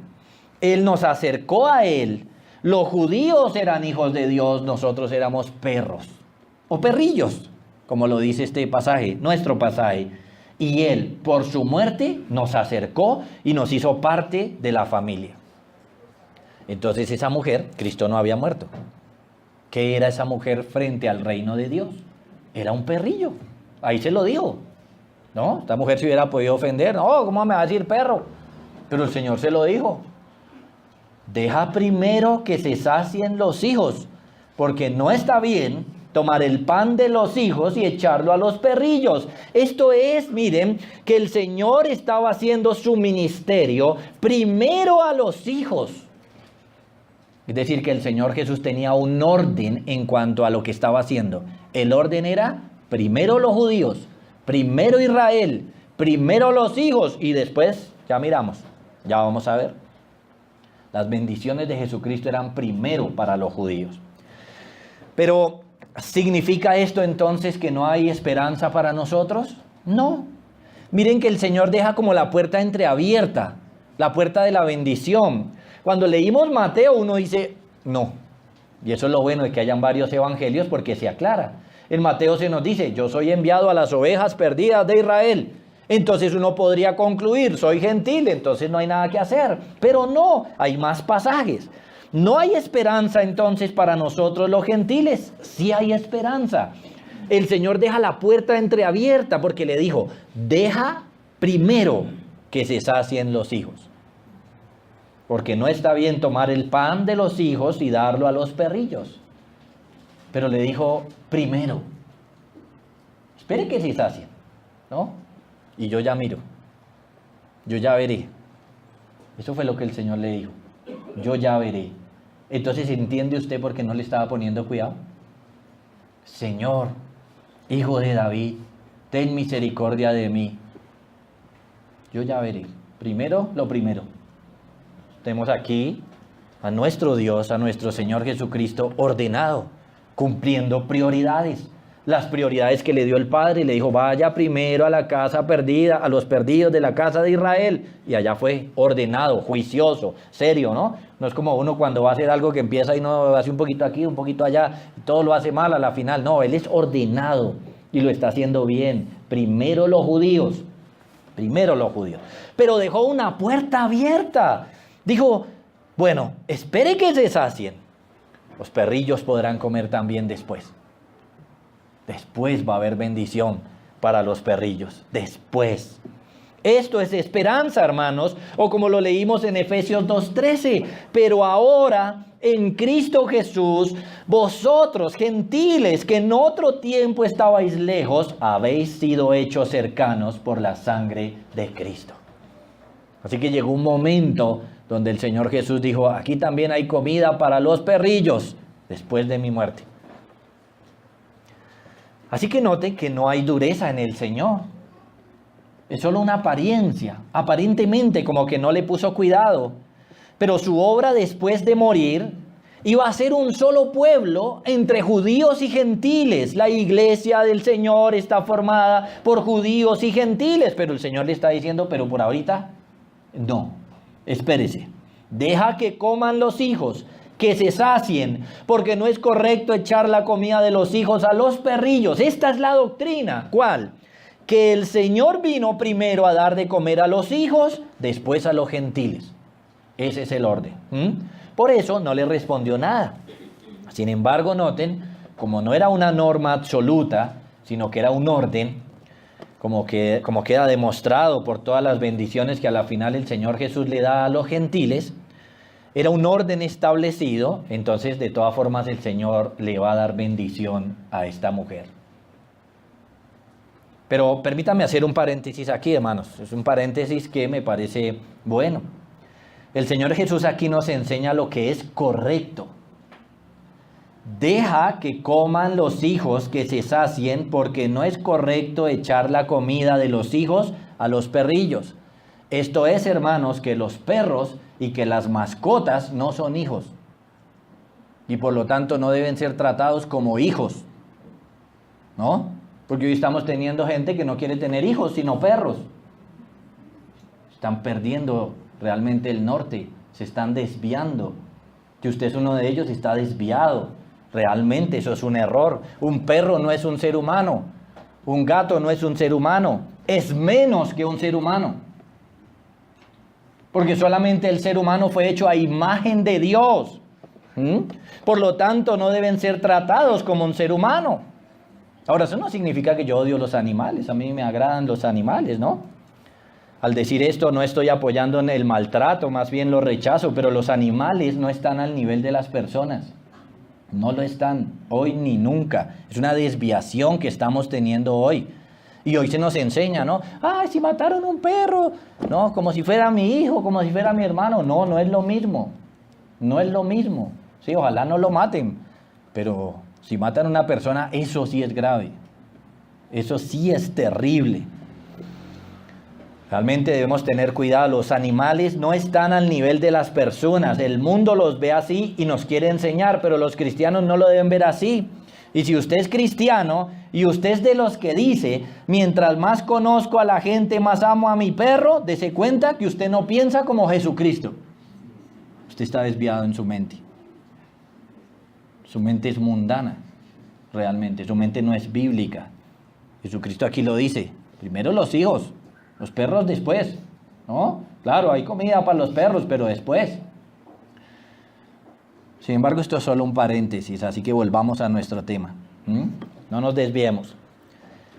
Speaker 1: Él nos acercó a Él. Los judíos eran hijos de Dios, nosotros éramos perros o perrillos, como lo dice este pasaje, nuestro pasaje. Y Él, por su muerte, nos acercó y nos hizo parte de la familia. Entonces esa mujer, Cristo no había muerto. ¿Qué era esa mujer frente al reino de Dios? Era un perrillo. Ahí se lo dijo. ¿No? Esta mujer se hubiera podido ofender. No, ¿cómo me va a decir perro? Pero el Señor se lo dijo. Deja primero que se sacien los hijos, porque no está bien tomar el pan de los hijos y echarlo a los perrillos. Esto es, miren, que el Señor estaba haciendo su ministerio primero a los hijos. Es decir, que el Señor Jesús tenía un orden en cuanto a lo que estaba haciendo. El orden era primero los judíos, primero Israel, primero los hijos y después, ya miramos, ya vamos a ver. Las bendiciones de Jesucristo eran primero para los judíos. Pero, ¿significa esto entonces que no hay esperanza para nosotros? No. Miren que el Señor deja como la puerta entreabierta, la puerta de la bendición. Cuando leímos Mateo, uno dice, no. Y eso es lo bueno de que hayan varios evangelios porque se aclara. En Mateo se nos dice, yo soy enviado a las ovejas perdidas de Israel. Entonces uno podría concluir, soy gentil, entonces no hay nada que hacer. Pero no, hay más pasajes. No hay esperanza entonces para nosotros los gentiles. Sí hay esperanza. El Señor deja la puerta entreabierta porque le dijo, deja primero que se sacien los hijos. Porque no está bien tomar el pan de los hijos y darlo a los perrillos. Pero le dijo, primero, espere que se sacien, ¿no? Y yo ya miro, yo ya veré. Eso fue lo que el Señor le dijo, yo ya veré. Entonces, ¿entiende usted por qué no le estaba poniendo cuidado? Señor, Hijo de David, ten misericordia de mí. Yo ya veré. Primero, lo primero. Tenemos aquí a nuestro Dios, a nuestro Señor Jesucristo ordenado, cumpliendo prioridades. Las prioridades que le dio el Padre, le dijo, vaya primero a la casa perdida, a los perdidos de la casa de Israel. Y allá fue ordenado, juicioso, serio, ¿no? No es como uno cuando va a hacer algo que empieza y no hace un poquito aquí, un poquito allá, y todo lo hace mal a la final. No, Él es ordenado y lo está haciendo bien. Primero los judíos. Pero dejó una puerta abierta. Dijo, bueno, espere que se sacien. Los perrillos podrán comer también después. Después va a haber bendición para los perrillos. Después. Esto es esperanza, hermanos. O como lo leímos en Efesios 2:13. Pero ahora, en Cristo Jesús, vosotros, gentiles, que en otro tiempo estabais lejos, habéis sido hechos cercanos por la sangre de Cristo. Así que llegó un momento donde el Señor Jesús dijo, aquí también hay comida para los perrillos después de mi muerte. Así que noten que no hay dureza en el Señor. Es solo una apariencia, aparentemente como que no le puso cuidado. Pero su obra después de morir iba a ser un solo pueblo entre judíos y gentiles. La iglesia del Señor está formada por judíos y gentiles. Pero el Señor le está diciendo, pero por ahorita, no. Espérese, deja que coman los hijos, que se sacien, porque no es correcto echar la comida de los hijos a los perrillos. Esta es la doctrina. ¿Cuál? Que el Señor vino primero a dar de comer a los hijos, después a los gentiles. Ese es el orden. Por eso no le respondió nada. Sin embargo, noten, como no era una norma absoluta, sino que era un orden, como queda demostrado por todas las bendiciones que a la final el Señor Jesús le da a los gentiles, era un orden establecido, entonces de todas formas el Señor le va a dar bendición a esta mujer. Pero permítame hacer un paréntesis aquí, hermanos. Es un paréntesis que me parece bueno. El Señor Jesús aquí nos enseña lo que es correcto. Deja que coman los hijos, que se sacien, porque no es correcto echar la comida de los hijos a los perrillos. Esto es, hermanos, que los perros y que las mascotas no son hijos. y por lo tanto no deben ser tratados como hijos, ¿no? Porque hoy estamos teniendo gente que no quiere tener hijos, sino perros. Están perdiendo realmente el norte, se están desviando. Que usted es uno de ellos y está desviado. Realmente eso es un error. Un perro no es un ser humano. Un gato no es un ser humano. Es menos que un ser humano. Porque solamente el ser humano fue hecho a imagen de Dios. Por lo tanto, no deben ser tratados como un ser humano. Ahora, eso no significa que yo odio los animales. A mí me agradan los animales, ¿no? Al decir esto, no estoy apoyando en el maltrato, más bien lo rechazo, pero los animales no están al nivel de las personas. No lo están, hoy ni nunca. Es una desviación que estamos teniendo hoy. Y hoy se nos enseña, ¿no? ¡Ay, si mataron un perro! No, como si fuera mi hijo, como si fuera mi hermano. No, no es lo mismo. No es lo mismo. Sí, ojalá no lo maten. Pero si matan a una persona, eso sí es grave. Eso sí es terrible. Realmente debemos tener cuidado. Los animales no están al nivel de las personas. El mundo los ve así y nos quiere enseñar, pero los cristianos no lo deben ver así. Y si usted es cristiano y usted es de los que dice, mientras más conozco a la gente, más amo a mi perro, dése cuenta que usted no piensa como Jesucristo. Usted está desviado en su mente. Su mente es mundana, realmente. Su mente no es bíblica. Jesucristo aquí lo dice. Primero los hijos. Los perros después, ¿no? Claro, hay comida para los perros, pero después. Sin embargo, esto es solo un paréntesis, así que volvamos a nuestro tema. No nos desviemos.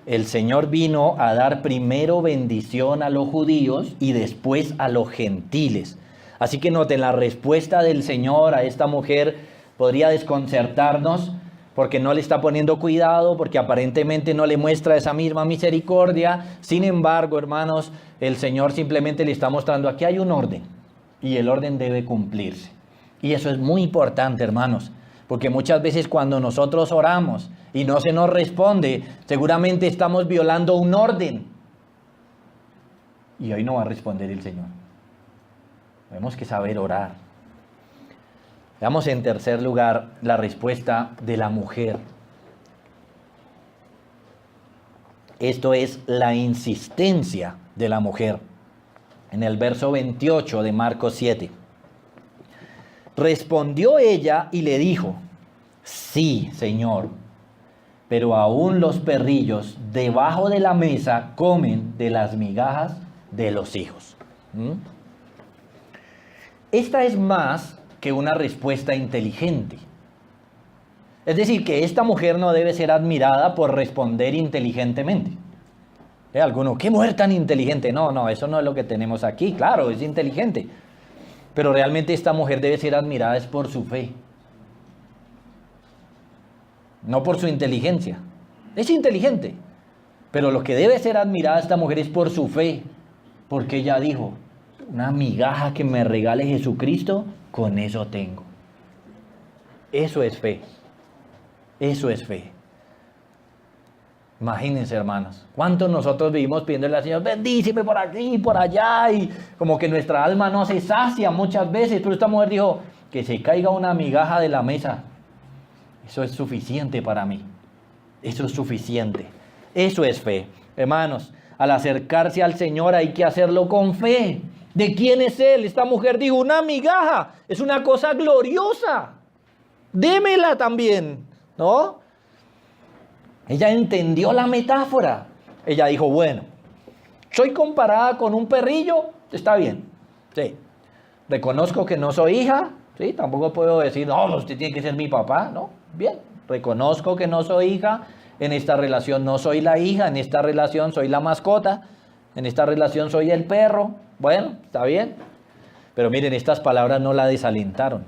Speaker 1: El Señor vino a dar primero bendición a los judíos y después a los gentiles. Así que noten, la respuesta del Señor a esta mujer podría desconcertarnos, porque no le está poniendo cuidado, porque aparentemente no le muestra esa misma misericordia. Sin embargo, hermanos, el Señor simplemente le está mostrando, aquí hay un orden, y el orden debe cumplirse. Y eso es muy importante, hermanos, porque muchas veces cuando nosotros oramos y no se nos responde, seguramente estamos violando un orden. Y hoy no va a responder el Señor. Tenemos que saber orar. Veamos en tercer lugar la respuesta de la mujer. Esto es la insistencia de la mujer. En el verso 28 de Marcos 7. Respondió ella y le dijo, sí, Señor, pero aún los perrillos debajo de la mesa comen de las migajas de los hijos. Esta es más que una respuesta inteligente. Es decir, que esta mujer no debe ser admirada por responder inteligentemente. Alguno, ¿qué mujer tan inteligente? No, eso no es lo que tenemos aquí. Claro, es inteligente. Pero realmente esta mujer debe ser admirada es por su fe. No por su inteligencia. Es inteligente. Pero lo que debe ser admirada esta mujer es por su fe. Porque ella dijo, una migaja que me regale Jesucristo, con eso tengo. Eso es fe. Eso es fe. Imagínense, hermanos, cuántos nosotros vivimos pidiéndole al Señor, bendíceme por aquí, por allá, y como que nuestra alma no se sacia muchas veces, pero esta mujer dijo, que se caiga una migaja de la mesa. Eso es suficiente para mí. Eso es suficiente. Eso es fe. Hermanos, al acercarse al Señor hay que hacerlo con fe. ¿De quién es Él? Esta mujer dijo, una migaja, es una cosa gloriosa. Démela también, ¿no? Ella entendió la metáfora. Ella dijo, bueno, soy comparada con un perrillo, está bien. Sí. Reconozco que no soy hija, sí, tampoco puedo decir, no, usted tiene que ser mi papá, ¿no? Bien, reconozco que no soy hija, en esta relación no soy la hija, en esta relación soy la mascota, en esta relación soy el perro. Bueno, está bien. Pero miren, estas palabras no la desalentaron.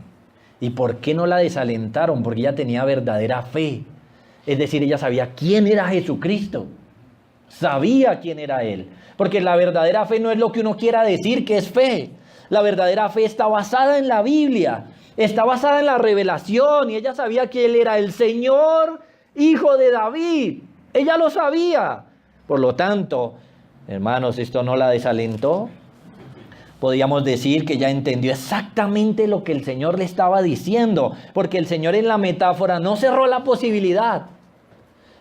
Speaker 1: ¿Y por qué no la desalentaron? Porque ella tenía verdadera fe. Es decir, ella sabía quién era Jesucristo. Sabía quién era Él. Porque la verdadera fe no es lo que uno quiera decir que es fe. La verdadera fe está basada en la Biblia. Está basada en la revelación. Y ella sabía que Él era el Señor, Hijo de David. Ella lo sabía. Por lo tanto, hermanos, esto no la desalentó. podríamos decir que ya entendió exactamente lo que el Señor le estaba diciendo, porque el Señor en la metáfora no cerró la posibilidad.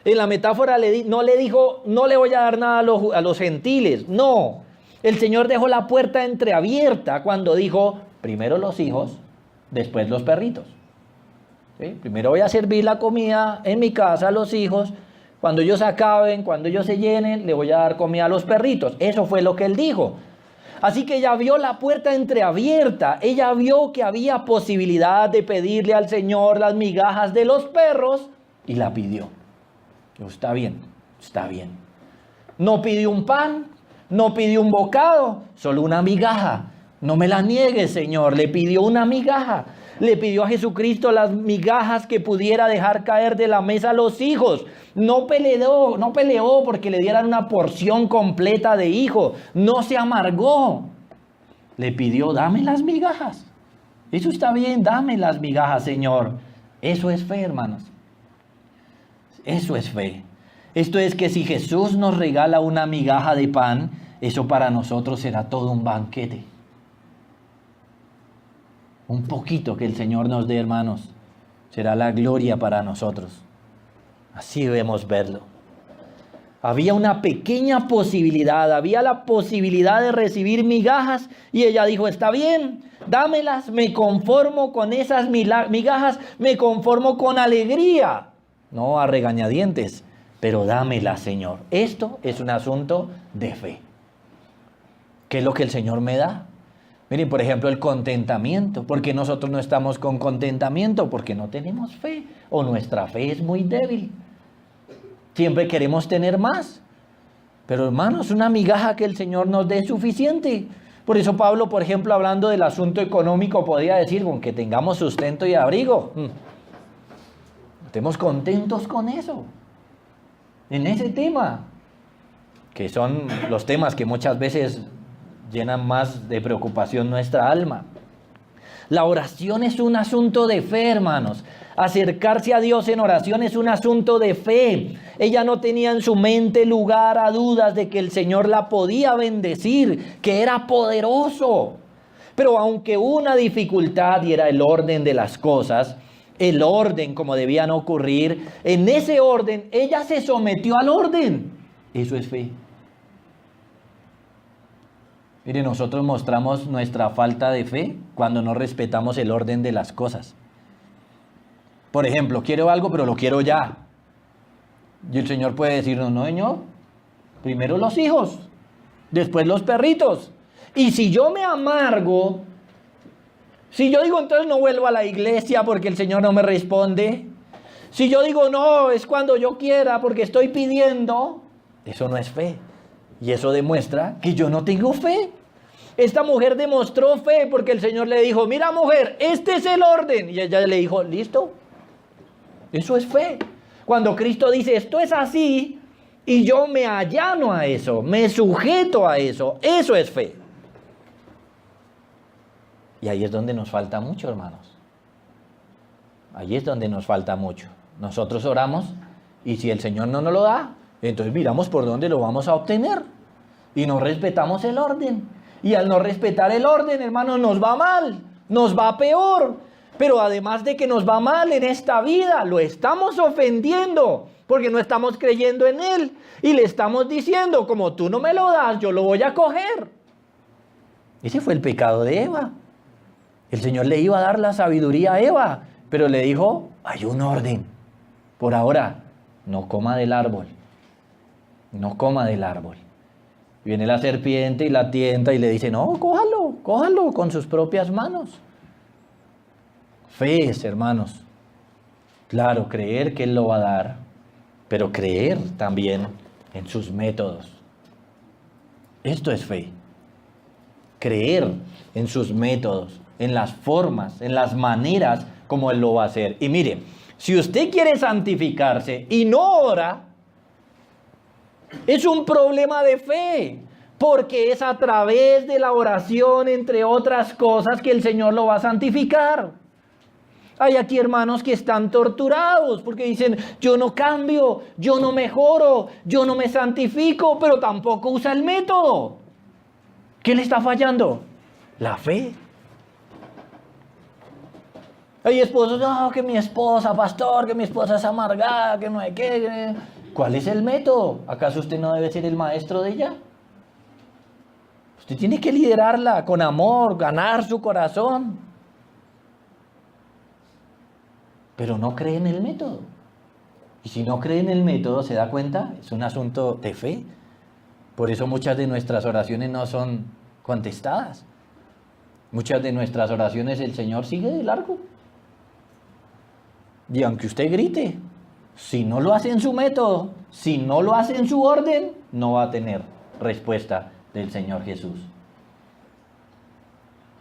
Speaker 1: En la metáfora no le dijo, no le voy a dar nada a los gentiles. No, el Señor dejó la puerta entreabierta cuando dijo, primero los hijos, después los perritos. ¿Sí? Primero voy a servir la comida en mi casa a los hijos. Cuando ellos acaben, cuando ellos se llenen, le voy a dar comida a los perritos. Eso fue lo que él dijo. Así que ella vio la puerta entreabierta. Ella vio que había posibilidad de pedirle al Señor las migajas de los perros y la pidió. Está bien, está bien. No pidió un pan, no pidió un bocado, solo una migaja. No me la niegues, Señor. Le pidió una migaja. Le pidió a Jesucristo las migajas que pudiera dejar caer de la mesa a los hijos. No peleó porque le dieran una porción completa de hijo. No se amargó. Le pidió, dame las migajas. Eso está bien, dame las migajas, Señor. Eso es fe, hermanos. Eso es fe. Esto es que si Jesús nos regala una migaja de pan, eso para nosotros será todo un banquete. Un poquito que el Señor nos dé, hermanos, será la gloria para nosotros. Así debemos verlo. Había una pequeña posibilidad, había la posibilidad de recibir migajas y ella dijo, está bien, dámelas, me conformo con esas migajas, me conformo con alegría. No a regañadientes, pero dámelas, Señor. Esto es un asunto de fe. ¿Qué es lo que el Señor me da? Miren, por ejemplo, el contentamiento. ¿Por qué nosotros no estamos con contentamiento? Porque no tenemos fe o nuestra fe es muy débil. Siempre queremos tener más. Pero hermanos, una migaja que el Señor nos dé es suficiente. Por eso Pablo, por ejemplo, hablando del asunto económico, podría decir, con que tengamos sustento y abrigo. Estemos contentos con eso. En ese tema, que son los temas que muchas veces llenan más de preocupación nuestra alma. La oración es un asunto de fe, hermanos. Acercarse a Dios en oración es un asunto de fe. Ella no tenía en su mente lugar a dudas de que el Señor la podía bendecir, que era poderoso. Pero aunque una dificultad y era el orden de las cosas, el orden como debían ocurrir, en ese orden ella se sometió al orden. Eso es fe. Mire, nosotros mostramos nuestra falta de fe cuando no respetamos el orden de las cosas. Por ejemplo, quiero algo, pero lo quiero ya. Y el Señor puede decirnos, no, Señor, primero los hijos, después los perritos. Y si yo me amargo, si yo digo, entonces no vuelvo a la iglesia porque el Señor no me responde. Si yo digo, no, es cuando yo quiera porque estoy pidiendo, eso no es fe. Y eso demuestra que yo no tengo fe. Esta mujer demostró fe porque el Señor le dijo, mira mujer, este es el orden. Y ella le dijo, listo. Eso es fe. Cuando Cristo dice, esto es así, y yo me allano a eso, me sujeto a eso, eso es fe. Y ahí es donde nos falta mucho, hermanos. Ahí es donde nos falta mucho. Nosotros oramos y si el Señor no nos lo da, entonces miramos por dónde lo vamos a obtener. Y no respetamos el orden. Y al no respetar el orden, hermanos, nos va mal, nos va peor. Pero además de que nos va mal en esta vida, lo estamos ofendiendo porque no estamos creyendo en Él. Y le estamos diciendo, como tú no me lo das, yo lo voy a coger. Ese fue el pecado de Eva. El Señor le iba a dar la sabiduría a Eva, pero le dijo, hay un orden. Por ahora, no coma del árbol. No coma del árbol. Viene la serpiente y la tienta y le dice, no, cójalo con sus propias manos. Fe es, hermanos. Claro, creer que Él lo va a dar, pero creer también en sus métodos. Esto es fe. Creer en sus métodos, en las formas, en las maneras como Él lo va a hacer. Y mire, si usted quiere santificarse y no ora, es un problema de fe, porque es a través de la oración, entre otras cosas, que el Señor lo va a santificar. Hay aquí hermanos que están torturados porque dicen, yo no cambio, yo no mejoro, yo no me santifico, pero tampoco usa el método. ¿Qué le está fallando? La fe. Hay esposos, no, que mi esposa, pastor, que mi esposa es amargada, que no hay que... ¿Cuál es el método? ¿Acaso usted no debe ser el maestro de ella? Usted tiene que liderarla con amor, ganar su corazón. Pero no cree en el método. Y si no cree en el método, ¿se da cuenta? Es un asunto de fe. Por eso muchas de nuestras oraciones no son contestadas. Muchas de nuestras oraciones el Señor sigue de largo. Y aunque usted grite, si no lo hace en su método, si no lo hace en su orden, no va a tener respuesta del Señor Jesús.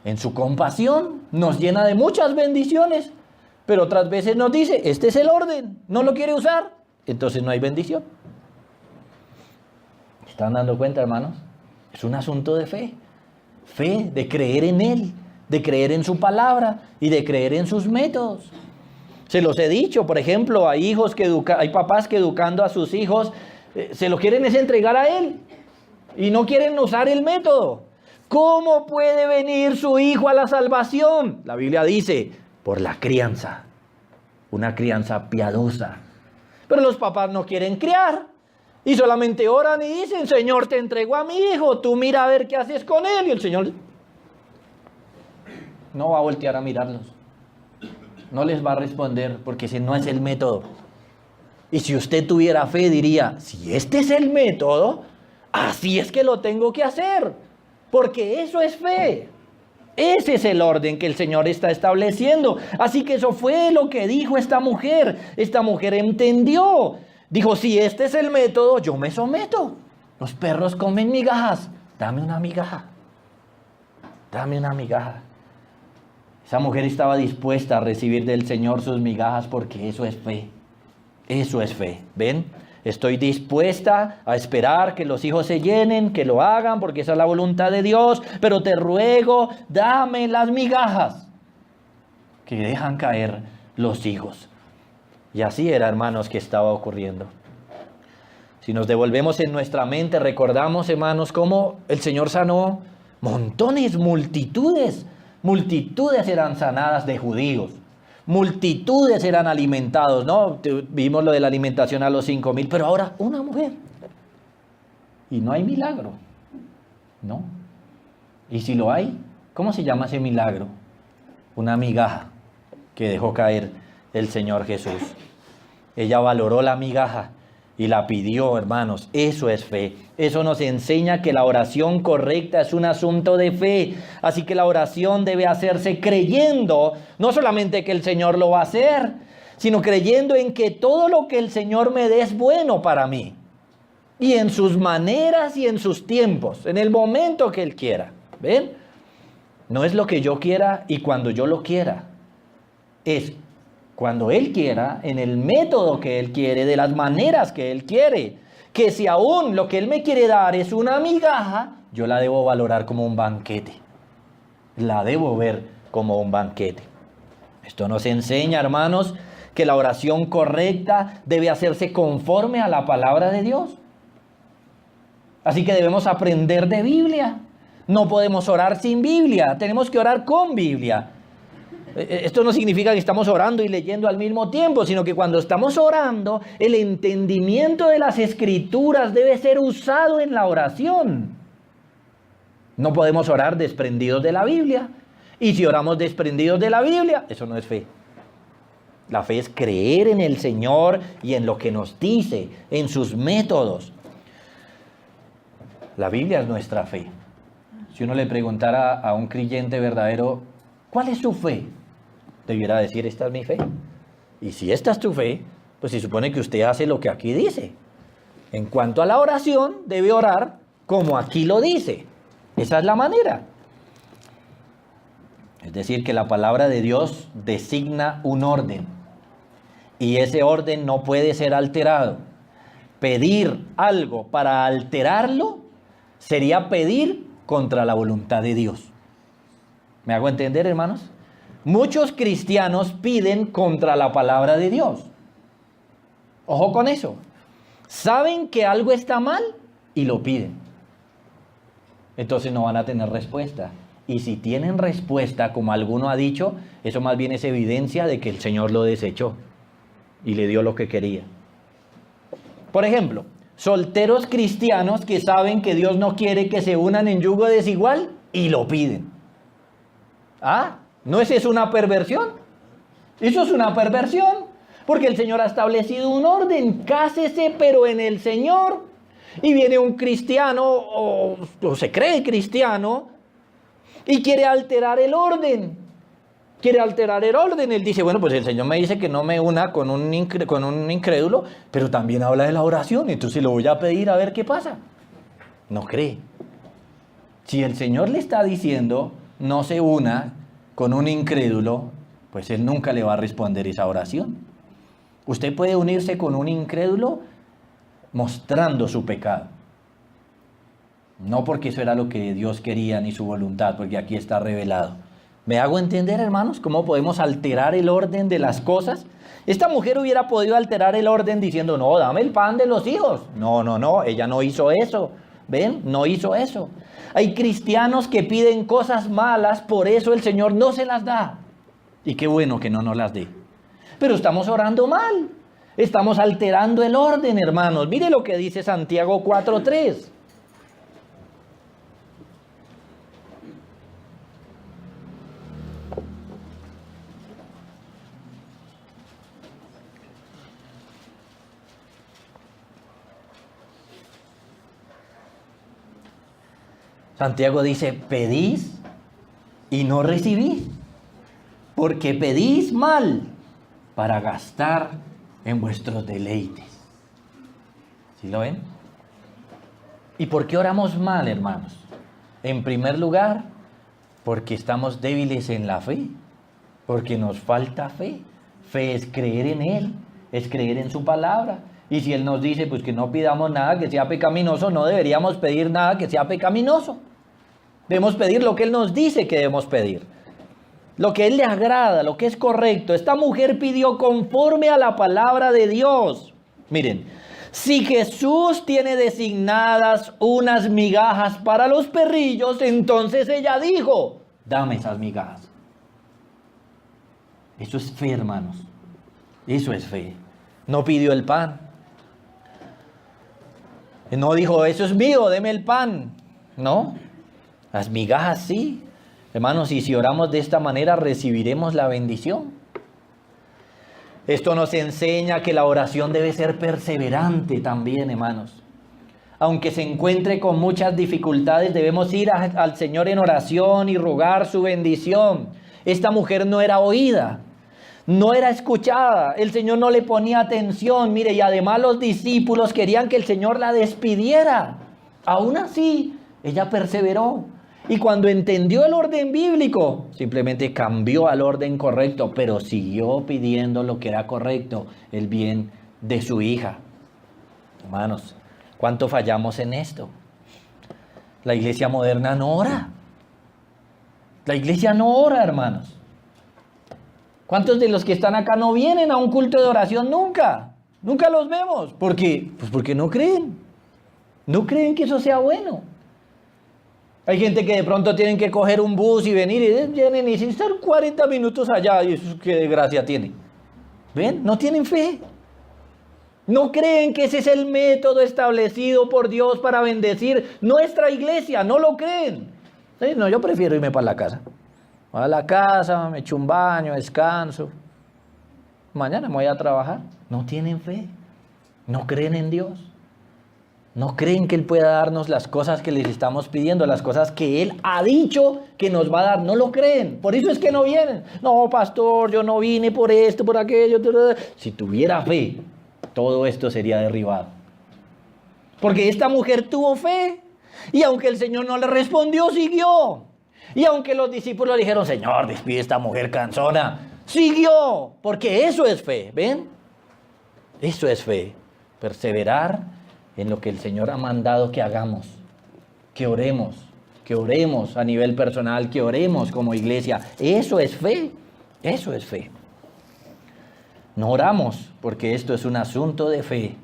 Speaker 1: En su compasión nos llena de muchas bendiciones, pero otras veces nos dice, este es el orden, no lo quiere usar, entonces no hay bendición. ¿Están dando cuenta, hermanos? Es un asunto de fe. Fe, de creer en Él, de creer en su palabra y de creer en sus métodos. Se los he dicho, por ejemplo, hay papás que educando a sus hijos se lo quieren es entregar a Él y no quieren usar el método. ¿Cómo puede venir su hijo a la salvación? La Biblia dice, por la crianza, una crianza piadosa. Pero los papás no quieren criar y solamente oran y dicen, Señor, te entrego a mi hijo, tú mira a ver qué haces con él. Y el Señor no va a voltear a mirarlos. No les va a responder porque ese no es el método. Y si usted tuviera fe diría, si este es el método, así es que lo tengo que hacer. Porque eso es fe. Ese es el orden que el Señor está estableciendo. Así que eso fue lo que dijo esta mujer. Esta mujer entendió. Dijo, si este es el método, yo me someto. Los perros comen migajas. Dame una migaja. Dame una migaja. Esa mujer estaba dispuesta a recibir del Señor sus migajas porque eso es fe. Eso es fe. ¿Ven? Estoy dispuesta a esperar que los hijos se llenen, que lo hagan porque esa es la voluntad de Dios. Pero te ruego, dame las migajas que dejan caer los hijos. Y así era, hermanos, que estaba ocurriendo. Si nos devolvemos en nuestra mente, recordamos, hermanos, cómo el Señor sanó montones, multitudes eran sanadas de judíos. Multitudes eran alimentados, ¿no? Vimos lo de la alimentación a los 5,000, pero ahora una mujer. Y no hay milagro, ¿no? Y si lo hay, ¿cómo se llama ese milagro? Una migaja que dejó caer el Señor Jesús. Ella valoró la migaja y la pidió, hermanos. Eso es fe. Eso nos enseña que la oración correcta es un asunto de fe. Así que la oración debe hacerse creyendo, no solamente que el Señor lo va a hacer, sino creyendo en que todo lo que el Señor me dé es bueno para mí. Y en sus maneras y en sus tiempos, en el momento que Él quiera. ¿Ven? No es lo que yo quiera y cuando yo lo quiera. Es cuando Él quiera, en el método que Él quiere, de las maneras que Él quiere. Que si aún lo que Él me quiere dar es una migaja, yo la debo valorar como un banquete. La debo ver como un banquete. Esto nos enseña, hermanos, que la oración correcta debe hacerse conforme a la palabra de Dios. Así que debemos aprender de Biblia. No podemos orar sin Biblia, tenemos que orar con Biblia. Esto no significa que estamos orando y leyendo al mismo tiempo, sino que cuando estamos orando, el entendimiento de las Escrituras debe ser usado en la oración. No podemos orar desprendidos de la Biblia. Y si oramos desprendidos de la Biblia, eso no es fe. La fe es creer en el Señor y en lo que nos dice, en sus métodos. La Biblia es nuestra fe. Si uno le preguntara a un creyente verdadero, ¿cuál es su fe? Debiera decir, esta es mi fe. Y si esta es tu fe, pues se supone que usted hace lo que aquí dice. En cuanto a la oración, debe orar como aquí lo dice. Esa es la manera. Es decir, que la palabra de Dios designa un orden. Y ese orden no puede ser alterado. Pedir algo para alterarlo sería pedir contra la voluntad de Dios. ¿Me hago entender, hermanos? Muchos cristianos piden contra la palabra de Dios. Ojo con eso. Saben que algo está mal y lo piden. Entonces no van a tener respuesta. Y si tienen respuesta, como alguno ha dicho, eso más bien es evidencia de que el Señor lo desechó y le dio lo que quería. Por ejemplo, solteros cristianos que saben que Dios no quiere que se unan en yugo desigual y lo piden. ¿Ah? ¿No es eso una perversión? Eso es una perversión, porque el Señor ha establecido un orden. Cásese, pero en el Señor. Y viene un cristiano, o se cree cristiano, y quiere alterar el orden. Quiere alterar el orden. Él dice, bueno, pues el Señor me dice que no me una con un incrédulo, pero también habla de la oración, entonces lo voy a pedir a ver qué pasa. No cree. Si el Señor le está diciendo, no se una con un incrédulo, pues Él nunca le va a responder esa oración. Usted puede unirse con un incrédulo mostrando su pecado. No porque eso era lo que Dios quería ni su voluntad, porque aquí está revelado. ¿Me hago entender, hermanos, cómo podemos alterar el orden de las cosas? Esta mujer hubiera podido alterar el orden diciendo, no, dame el pan de los hijos. No, ella no hizo eso. ¿Ven? No hizo eso. Hay cristianos que piden cosas malas, por eso el Señor no se las da. Y qué bueno que no nos las dé. Pero estamos orando mal. Estamos alterando el orden, hermanos. Mire lo que dice Santiago 4:3. Santiago dice, pedís y no recibís, porque pedís mal para gastar en vuestros deleites. ¿Sí lo ven? ¿Y por qué oramos mal, hermanos? En primer lugar, porque estamos débiles en la fe, porque nos falta fe. Fe es creer en Él, es creer en su palabra. Y si Él nos dice pues que no pidamos nada que sea pecaminoso, no deberíamos pedir nada que sea pecaminoso. Debemos pedir lo que Él nos dice que debemos pedir. Lo que a Él le agrada, lo que es correcto. Esta mujer pidió conforme a la palabra de Dios. Miren, si Jesús tiene designadas unas migajas para los perrillos, entonces ella dijo, dame esas migajas. Eso es fe, hermanos. Eso es fe. No pidió el pan. No dijo, eso es mío, deme el pan. No, las migajas sí. Hermanos, y si oramos de esta manera, recibiremos la bendición. Esto nos enseña que la oración debe ser perseverante también, hermanos. Aunque se encuentre con muchas dificultades, debemos ir al Señor en oración y rogar su bendición. Esta mujer no era oída, no era escuchada, el Señor no le ponía atención. Mire, y además los discípulos querían que el Señor la despidiera. Aún así, ella perseveró. Y cuando entendió el orden bíblico, simplemente cambió al orden correcto, pero siguió pidiendo lo que era correcto, el bien de su hija. Hermanos, ¿cuánto fallamos en esto? La iglesia moderna no ora. La iglesia no ora, hermanos. ¿Cuántos de los que están acá no vienen a un culto de oración nunca? Nunca los vemos. ¿Por qué? Pues porque no creen. No creen que eso sea bueno. Hay gente que de pronto tienen que coger un bus y venir y vienen y estar 40 minutos allá, y eso qué desgracia tiene. ¿Ven? No tienen fe. No creen que ese es el método establecido por Dios para bendecir nuestra iglesia. No lo creen. ¿Sí? No, yo prefiero irme para la casa. Voy a la casa, me echo un baño, descanso. Mañana me voy a trabajar. No tienen fe. No creen en Dios. No creen que Él pueda darnos las cosas que les estamos pidiendo, las cosas que Él ha dicho que nos va a dar. No lo creen. Por eso es que no vienen. No, pastor, yo no vine por esto, por aquello. Si tuviera fe, todo esto sería derribado. Porque esta mujer tuvo fe. Y aunque el Señor no le respondió, siguió. Y aunque los discípulos le dijeron, Señor, despide a esta mujer cansona, siguió. Porque eso es fe. ¿Ven? Eso es fe. Perseverar en lo que el Señor ha mandado que hagamos, que oremos a nivel personal, que oremos como iglesia. Eso es fe, eso es fe. No oramos porque esto es un asunto de fe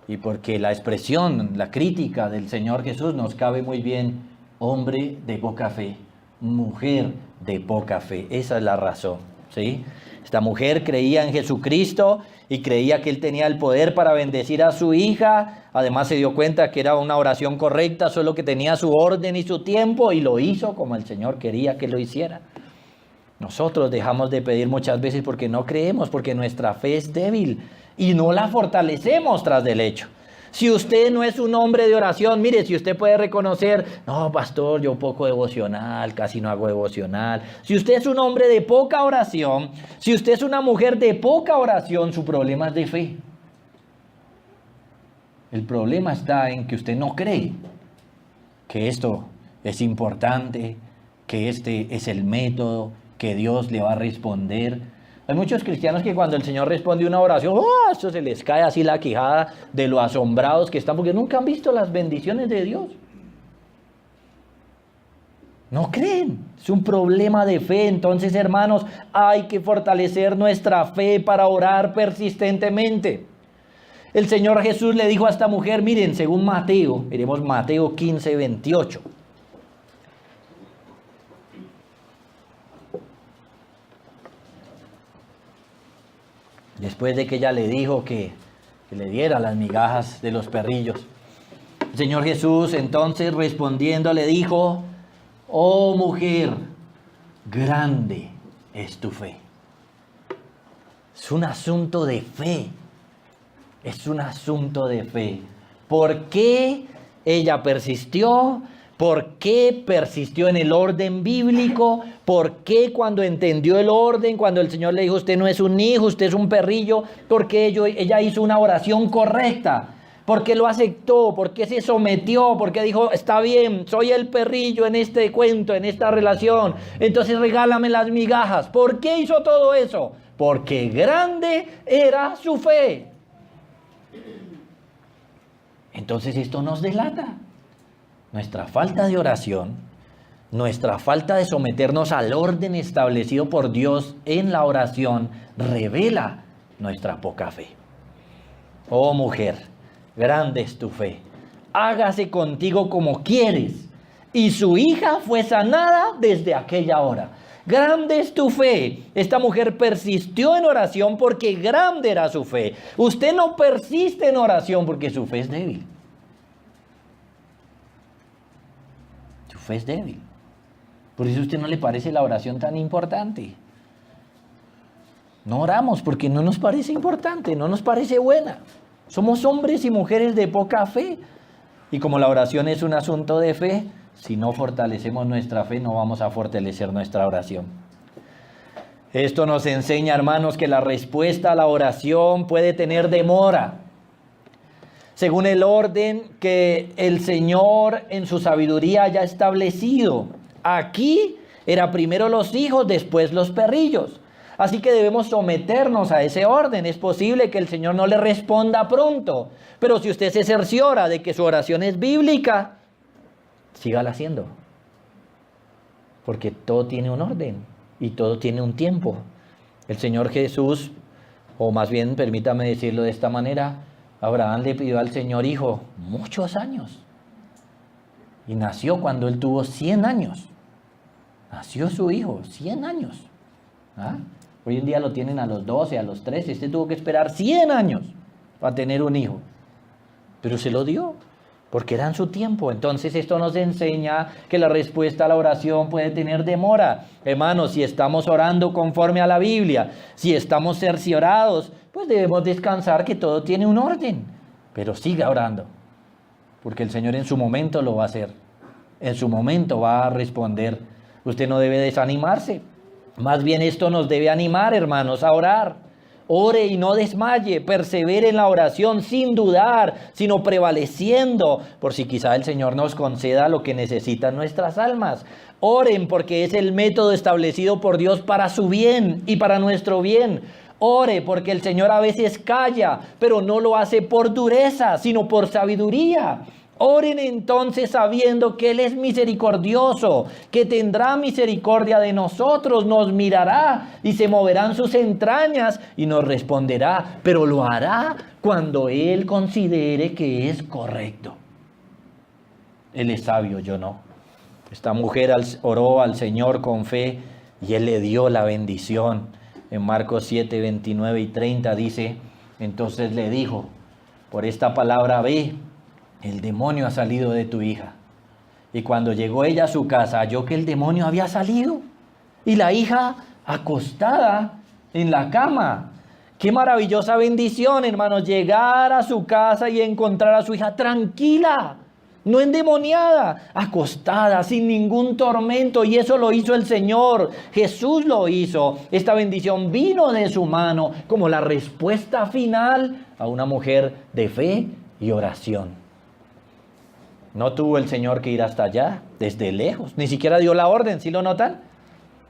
Speaker 1: y porque la expresión, la crítica del Señor Jesús nos cabe muy bien, hombre de poca fe. mujer de poca fe. Esa es la razón, ¿sí? Esta mujer creía en Jesucristo y creía que Él tenía el poder para bendecir a su hija. Además se dio cuenta que era una oración correcta, solo que tenía su orden y su tiempo, y lo hizo como el Señor quería que lo hiciera. Nosotros dejamos de pedir muchas veces porque no creemos, porque nuestra fe es débil y no la fortalecemos tras del hecho. Si usted no es un hombre de oración, mire, si usted puede reconocer, no, pastor, yo poco devocional, casi no hago devocional. Si usted es un hombre de poca oración, si usted es una mujer de poca oración, su problema es de fe. El problema está en que usted no cree que esto es importante, que este es el método, que Dios le va a responder. Hay muchos cristianos que cuando el Señor responde una oración, esto se les cae así la quijada de lo asombrados que están, porque nunca han visto las bendiciones de Dios. No creen, es un problema de fe. Entonces, hermanos, hay que fortalecer nuestra fe para orar persistentemente. El Señor Jesús le dijo a esta mujer, miren, según Mateo, miremos Mateo 15, 28. Después de que ella le dijo que le diera las migajas de los perrillos. El Señor Jesús entonces respondiendo le dijo, oh mujer, grande es tu fe. Es un asunto de fe. Es un asunto de fe. ¿Por qué ella persistió? ¿Por qué persistió en el orden bíblico? ¿Por qué cuando entendió el orden, cuando el Señor le dijo, usted no es un hijo, usted es un perrillo? ¿Por qué ella hizo una oración correcta? ¿Por qué lo aceptó? ¿Por qué se sometió? ¿Por qué dijo, está bien, soy el perrillo en este cuento, en esta relación, entonces regálame las migajas? ¿Por qué hizo todo eso? Porque grande era su fe. Entonces esto nos delata. Nuestra falta de oración, nuestra falta de someternos al orden establecido por Dios en la oración, revela nuestra poca fe. Oh mujer, grande es tu fe. Hágase contigo como quieres. Y su hija fue sanada desde aquella hora. Grande es tu fe. Esta mujer persistió en oración porque grande era su fe. Usted no persiste en oración porque su fe es débil. Su fe es débil. Por eso a usted no le parece la oración tan importante. No oramos porque no nos parece importante, no nos parece buena. Somos hombres y mujeres de poca fe. Y como la oración es un asunto de fe, si no fortalecemos nuestra fe, no vamos a fortalecer nuestra oración. Esto nos enseña, hermanos, que la respuesta a la oración puede tener demora, según el orden que el Señor en su sabiduría haya establecido. Aquí era primero los hijos, después los perrillos. Así que debemos someternos a ese orden. Es posible que el Señor no le responda pronto, pero si usted se cerciora de que su oración es bíblica, sígala haciendo. Porque todo tiene un orden y todo tiene un tiempo. El Señor Jesús, o más bien permítame decirlo de esta manera, Abraham le pidió al Señor hijo muchos años. Y nació cuando él tuvo 100 años. Nació su hijo, 100 años. ¿Ah? Hoy en día lo tienen a los 12, a los 13. Este tuvo que esperar 100 años para tener un hijo. Pero se lo dio, porque era en su tiempo. Entonces esto nos enseña que la respuesta a la oración puede tener demora. Hermanos, si estamos orando conforme a la Biblia, si estamos cerciorados, pues debemos descansar que todo tiene un orden. Pero siga orando, porque el Señor en su momento lo va a hacer. En su momento va a responder. Usted no debe desanimarse. Más bien esto nos debe animar, hermanos, a orar. Ore y no desmaye, persevere en la oración sin dudar, sino prevaleciendo, por si quizá el Señor nos conceda lo que necesitan nuestras almas. Oren porque es el método establecido por Dios para su bien y para nuestro bien. Ore porque el Señor a veces calla, pero no lo hace por dureza, sino por sabiduría. Oren entonces sabiendo que Él es misericordioso, que tendrá misericordia de nosotros, nos mirará y se moverán sus entrañas y nos responderá, pero lo hará cuando Él considere que es correcto. Él es sabio, yo no. Esta mujer oró al Señor con fe y Él le dio la bendición. En Marcos 7, 29 y 30 dice, entonces le dijo, por esta palabra ve, el demonio ha salido de tu hija. Y cuando llegó ella a su casa, halló que el demonio había salido y la hija acostada en la cama. Qué maravillosa bendición, hermanos, llegar a su casa y encontrar a su hija tranquila, no endemoniada, acostada, sin ningún tormento. Y eso lo hizo el Señor. Jesús lo hizo. Esta bendición vino de su mano como la respuesta final a una mujer de fe y oración. No tuvo el Señor que ir hasta allá, desde lejos. Ni siquiera dio la orden, ¿sí lo notan?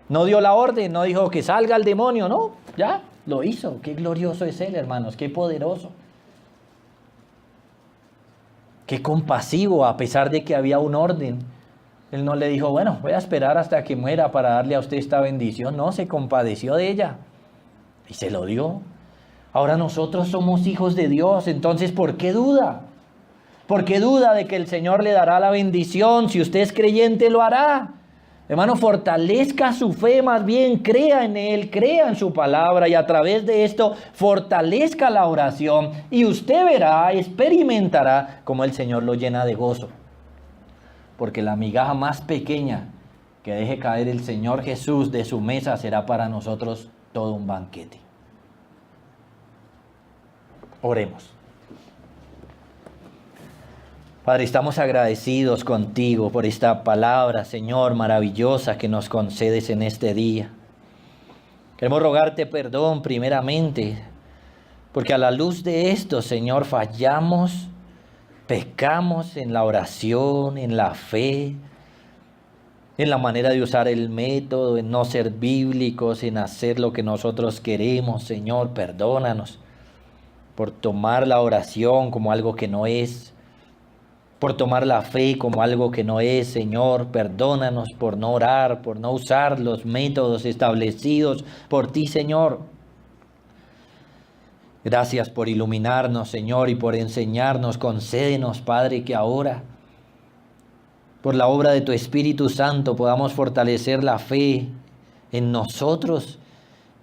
Speaker 1: No dio la orden, no dijo que salga el demonio, no, ya lo hizo. Qué glorioso es Él, hermanos, qué poderoso. Qué compasivo, a pesar de que había un orden. Él no le dijo, bueno, voy a esperar hasta que muera para darle a usted esta bendición. No, se compadeció de ella y se lo dio. Ahora nosotros somos hijos de Dios, entonces ¿por qué duda? ¿Por qué duda de que el Señor le dará la bendición? Si usted es creyente, lo hará. Hermano, fortalezca su fe, más bien crea en Él, crea en su palabra y a través de esto fortalezca la oración y usted verá, experimentará cómo el Señor lo llena de gozo. Porque la migaja más pequeña que deje caer el Señor Jesús de su mesa será para nosotros todo un banquete. Oremos. Padre, estamos agradecidos contigo por esta palabra, Señor, maravillosa que nos concedes en este día. Queremos rogarte perdón primeramente, porque a la luz de esto, Señor, fallamos, pecamos en la oración, en la fe, en la manera de usar el método, en no ser bíblicos, en hacer lo que nosotros queremos. Señor, perdónanos por tomar la oración como algo que no es, por tomar la fe como algo que no es. Señor, perdónanos por no orar, por no usar los métodos establecidos por ti, Señor. Gracias por iluminarnos, Señor, y por enseñarnos. Concédenos, Padre, que ahora, por la obra de tu Espíritu Santo, podamos fortalecer la fe en nosotros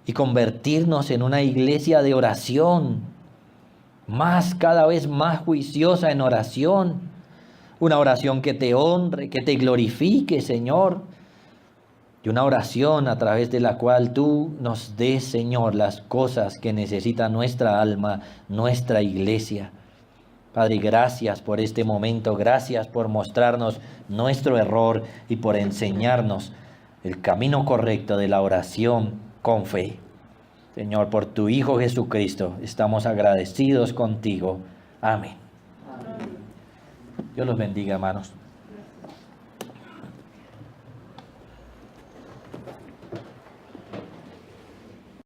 Speaker 1: y convertirnos en una iglesia de oración, cada vez más juiciosa en oración. Una oración que te honre, que te glorifique, Señor. Y una oración a través de la cual tú nos des, Señor, las cosas que necesita nuestra alma, nuestra iglesia. Padre, gracias por este momento. Gracias por mostrarnos nuestro error y por enseñarnos el camino correcto de la oración con fe. Señor, por tu Hijo Jesucristo, estamos agradecidos contigo. Amén. Dios los bendiga, hermanos.